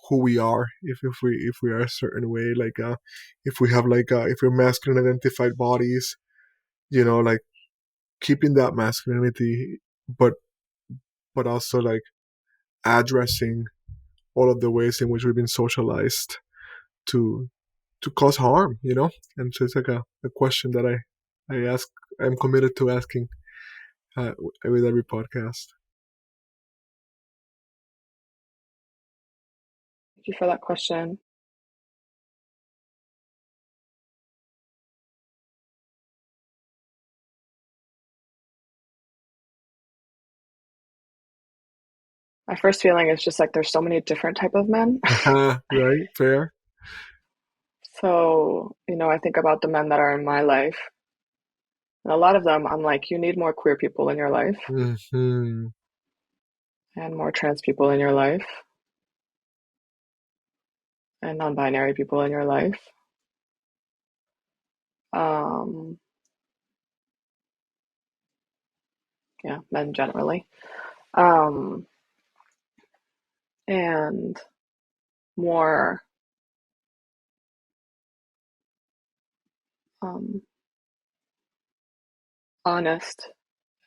S1: who we are, if we are a certain way, like if we have like if we're masculine identified bodies, like keeping that masculinity, but also like addressing all of the ways in which we've been socialized to to cause harm, and so it's like a question that I ask, I'm committed to asking with every podcast.
S2: Thank you for that question. My first feeling is just like there's so many different type of men.
S1: Right? Fair?
S2: So, I think about the men that are in my life, and a lot of them, I'm like, you need more queer people in your life
S1: Hmm.
S2: and more trans people in your life and non-binary people in your life. Um, yeah, men generally. Um, and more um, honest,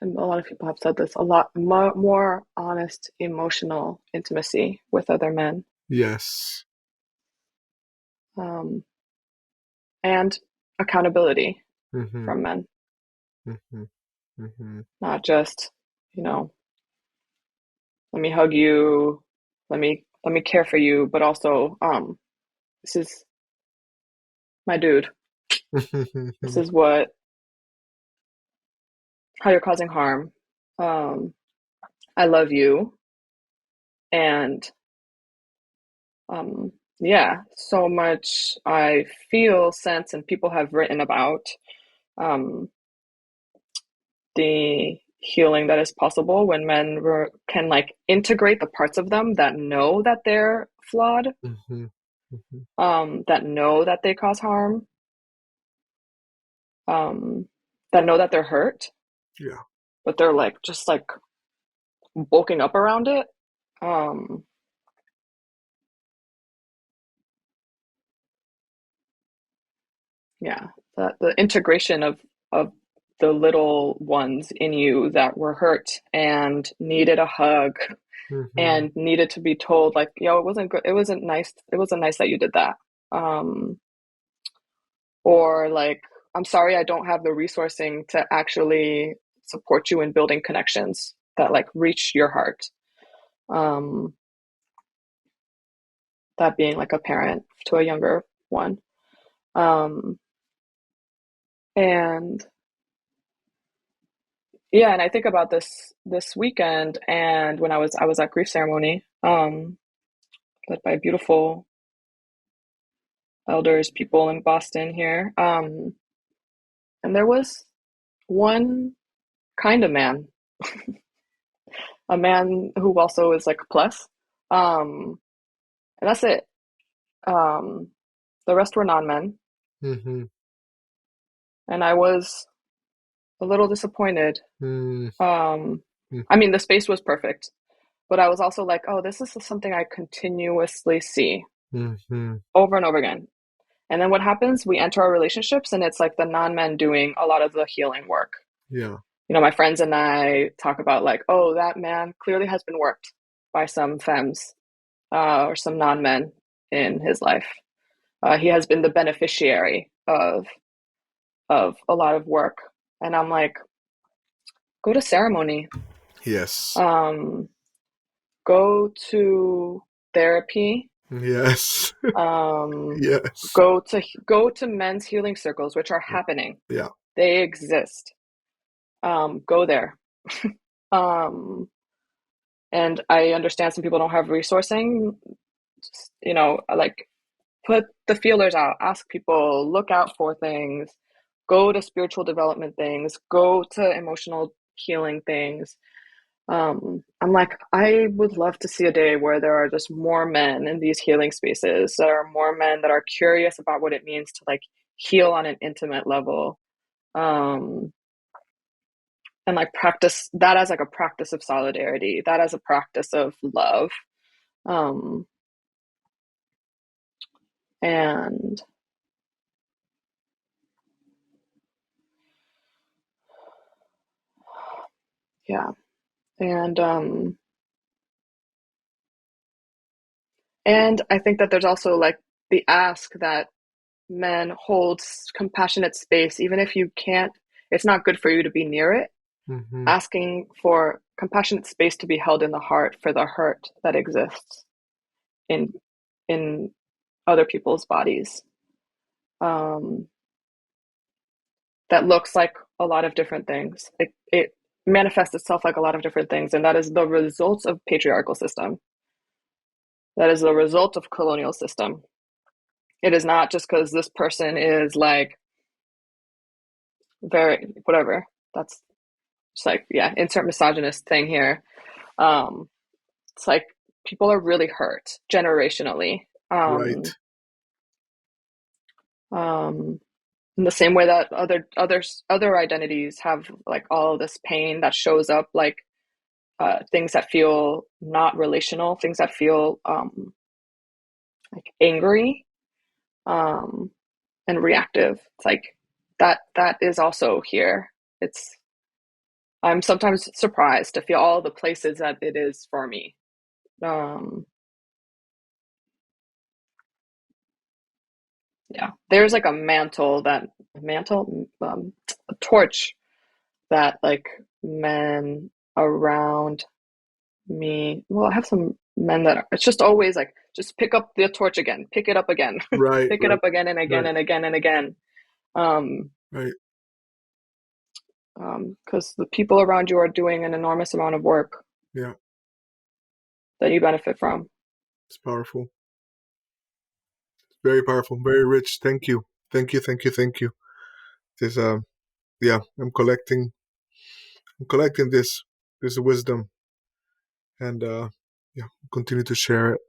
S2: and a lot of people have said this, a lot more honest emotional intimacy with other men,
S1: Yes.
S2: um, and accountability
S1: Hmm.
S2: from men,
S1: Hmm. Hmm.
S2: not just, you know, let me hug you, let me care for you, but also, this is my dude. This is how you're causing harm. Um, I love you, and um, yeah, so much I feel, sense, and people have written about um, the healing that is possible when men can like integrate the parts of them that know that they're flawed,
S1: Hmm. Hmm.
S2: that know that they cause harm, um, that know that they're hurt,
S1: Yeah.
S2: but they're like just like bulking up around it. Um, yeah, the integration of the little ones in you that were hurt and needed a hug
S1: Hmm.
S2: and needed to be told like, yo, it wasn't good, it wasn't nice, it wasn't nice that you did that. Um, or like, I'm sorry, I don't have the resourcing to actually support you in building connections that like reach your heart. Um, that being like a parent to a younger one. Um, and yeah, and I think about this weekend, and when I was at grief ceremony, led by beautiful elders, people in Boston here. And there was one kind of man, a man who also is like plus. And that's it. Um, the rest were non-men,
S1: Hmm.
S2: and I was a little disappointed.
S1: Hmm.
S2: Um, I mean, the space was perfect, but I was also like, oh, this is something I continuously see
S1: Hmm.
S2: over and over again. And then what happens? We enter our relationships, and it's like the non-men doing a lot of the healing work.
S1: Yeah.
S2: My friends and I talk about like, oh, that man clearly has been worked by some femmes or some non-men in his life. He has been the beneficiary of a lot of work, and I'm like, go to ceremony,
S1: Yes.
S2: um, go to therapy,
S1: Yes.
S2: um,
S1: Yes.
S2: go to men's healing circles, which are happening.
S1: Yeah.
S2: They exist. Go there. Um, and I understand some people don't have resourcing. Just, like put the feelers out, ask people, look out for things, go to spiritual development things, go to emotional healing things. I'm like, I would love to see a day where there are just more men in these healing spaces. There are more men that are curious about what it means to like heal on an intimate level. Um, and like practice that as like a practice of solidarity, that as a practice of love. Um, and yeah, and and I think that there's also like the ask that men hold compassionate space, even if you can't, it's not good for you to be near it.
S1: Hmm.
S2: Asking for compassionate space to be held in the heart for the hurt that exists in in other people's bodies. Um, that looks like a lot of different things. It manifests itself like a lot of different things, and that is the result of patriarchal system. That is the result of colonial system. It is not just because this person is like very whatever. That's just like, yeah, insert misogynist thing here. It's like people are really hurt generationally.
S1: Right.
S2: In the same way that other identities have like all of this pain that shows up, like things that feel not relational, things that feel like angry and reactive. It's like that is also here. It's I'm sometimes surprised to feel all the places that it is for me. Um, yeah, there's like a torch that like men around me. Well, I have some men that it's just always like, just pick up the torch again, pick it up again,
S1: Right.
S2: pick it
S1: Right.
S2: up again and again
S1: Right.
S2: and again and again. Um,
S1: Right.
S2: because the people around you are doing an enormous amount of work
S1: Yeah.
S2: that you benefit from.
S1: It's powerful. Very powerful. Very rich. Thank you. Thank you. Thank you. Thank you. This yeah, I'm collecting this wisdom, and yeah, continue to share it.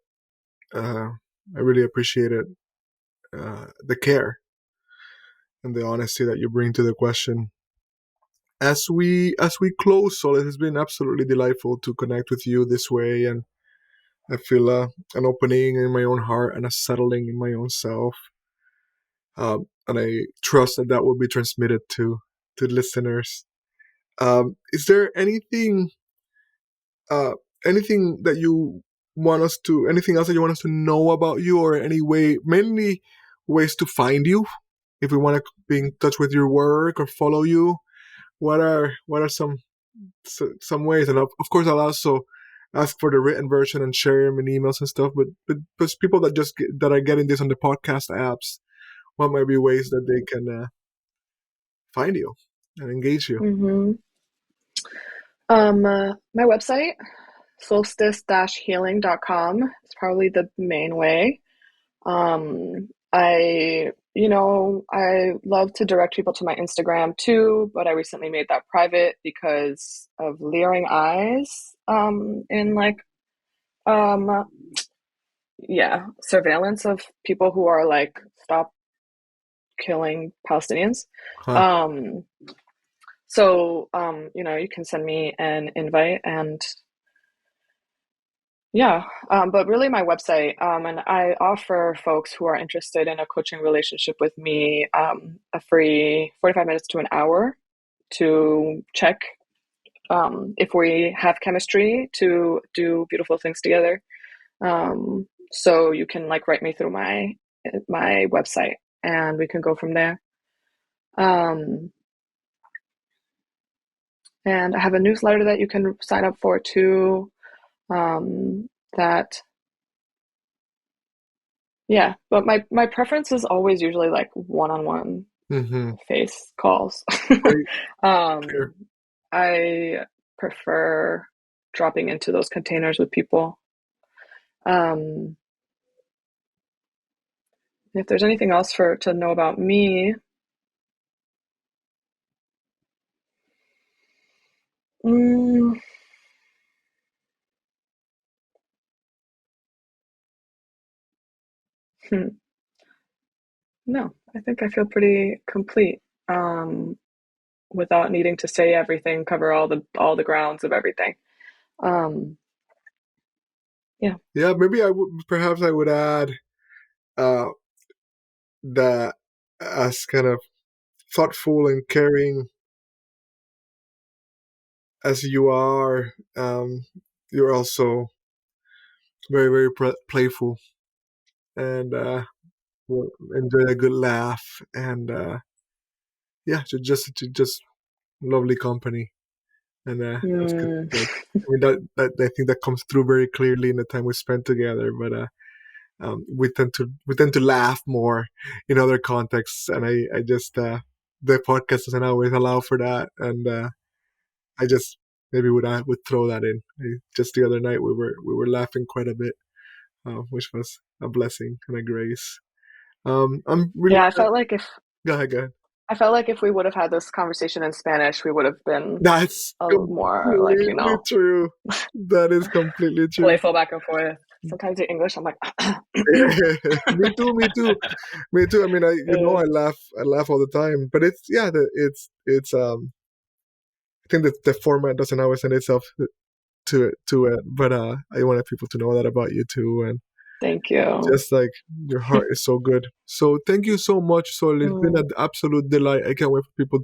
S1: I really appreciate it. The care and the honesty that you bring to the question. As we close, Sol, it has been absolutely delightful to connect with you this way, and I feel an opening in my own heart and a settling in my own self. And I trust that that will be transmitted to listeners. Is there uh, anything that you want us to, anything else that you want us to know about you, or any way, mainly ways to find you, if we want to be in touch with your work or follow you? What are some ways? And of course, I'll also ask for the written version and share them in emails and stuff. But people that are getting this on the podcast apps, what might be ways that they can find you and engage you?
S2: Mm-hmm. My website, solstice-healing.com, is probably the main way. I love to direct people to my Instagram too, but I recently made that private because of leering eyes, in like, um, yeah, surveillance of people who are like, stop killing Palestinians.
S1: Huh.
S2: Um, you can send me an invite and yeah, but really my website, and I offer folks who are interested in a coaching relationship with me, a free 45 minutes to an hour to check if we have chemistry to do beautiful things together. So you can like write me through my website and we can go from there. Um, and I have a newsletter that you can sign up for too. That Yeah, but my preference is always usually like one-on-one
S1: Mm-hmm.
S2: face calls.
S1: Very clear.
S2: Um, I prefer dropping into those containers with people. Um, if there's anything else for to know about me, mm, hmm, no, I think I feel pretty complete. Without needing to say everything, cover all the grounds of everything. Um, yeah.
S1: Yeah, maybe I would add uh, that as kind of thoughtful and caring as you are, you're also very, very playful, and will enjoy a good laugh, and yeah, just lovely company, and that's good.
S2: Mm,
S1: Like, I mean, that I think that comes through very clearly in the time we spent together. But we tend to laugh more in other contexts, and I just the podcast doesn't always allow for that, and I just maybe would throw that in. Just the other night we were laughing quite a bit, which was a blessing and a grace. I'm really
S2: Yeah,
S1: glad. Go ahead, go ahead.
S2: I felt like if we would have had this conversation in Spanish, we would have been
S1: That's
S2: a more like,
S1: completely true. That is completely true.
S2: playful back and forth. Sometimes in English, I'm like,
S1: Me too, me too, me too. I mean,
S2: uh,
S1: I laugh all the time. But it's yeah, it's I think that the format doesn't always lend itself to it. But I wanted people to know that about you too, and
S2: thank you.
S1: just like your heart is so good. So thank you so much, Sol. It's been
S2: Mm,
S1: an absolute delight. I can't wait for people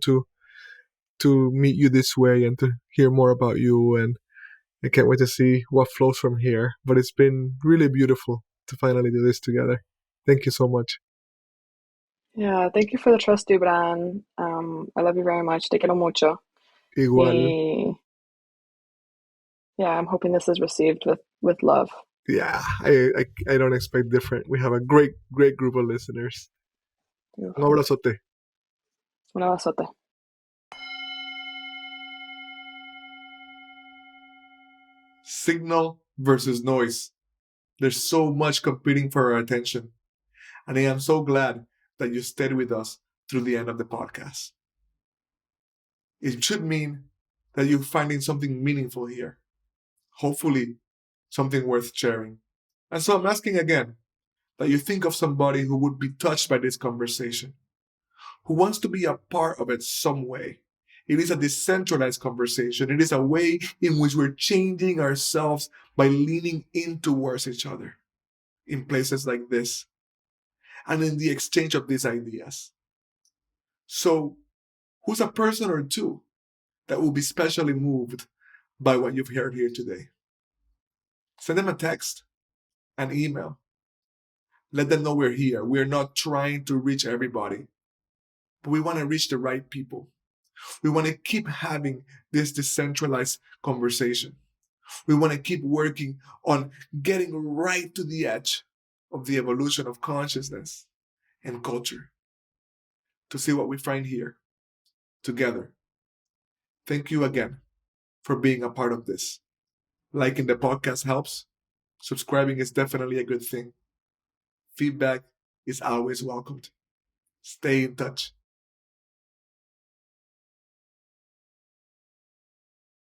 S1: to meet you this way and to hear more about you, and I can't wait to see what flows from here. But it's been really beautiful to finally do this together. Thank you so much.
S2: yeah, thank you for the trust, Dubran. I love you very much. Te quiero mucho.
S1: Igual.
S2: Y yeah, I'm hoping this is received with love.
S1: Yeah, I don't expect different. We have a great group of listeners. Un
S2: Beautiful.
S1: abrazote.
S2: Un abrazote.
S1: Signal versus noise. There's so much competing for our attention, and I am so glad that you stayed with us through the end of the podcast. It should mean that you're finding something meaningful here. Hopefully, something worth sharing. And so I'm asking again that you think of somebody who would be touched by this conversation, who wants to be a part of it some way. It is a decentralized conversation. It is a way in which we're changing ourselves by leaning in towards each other in places like this and in the exchange of these ideas. So, who's a person or two that will be specially moved by what you've heard here today? Send them a text, an email. Let them know we're here. We're not trying to reach everybody, but we want to reach the right people. We want to keep having this decentralized conversation. We want to keep working on getting right to the edge of the evolution of consciousness and culture to see what we find here together. Thank you again for being a part of this. Liking the podcast helps. Subscribing is definitely a good thing. Feedback is always welcomed. Stay in touch.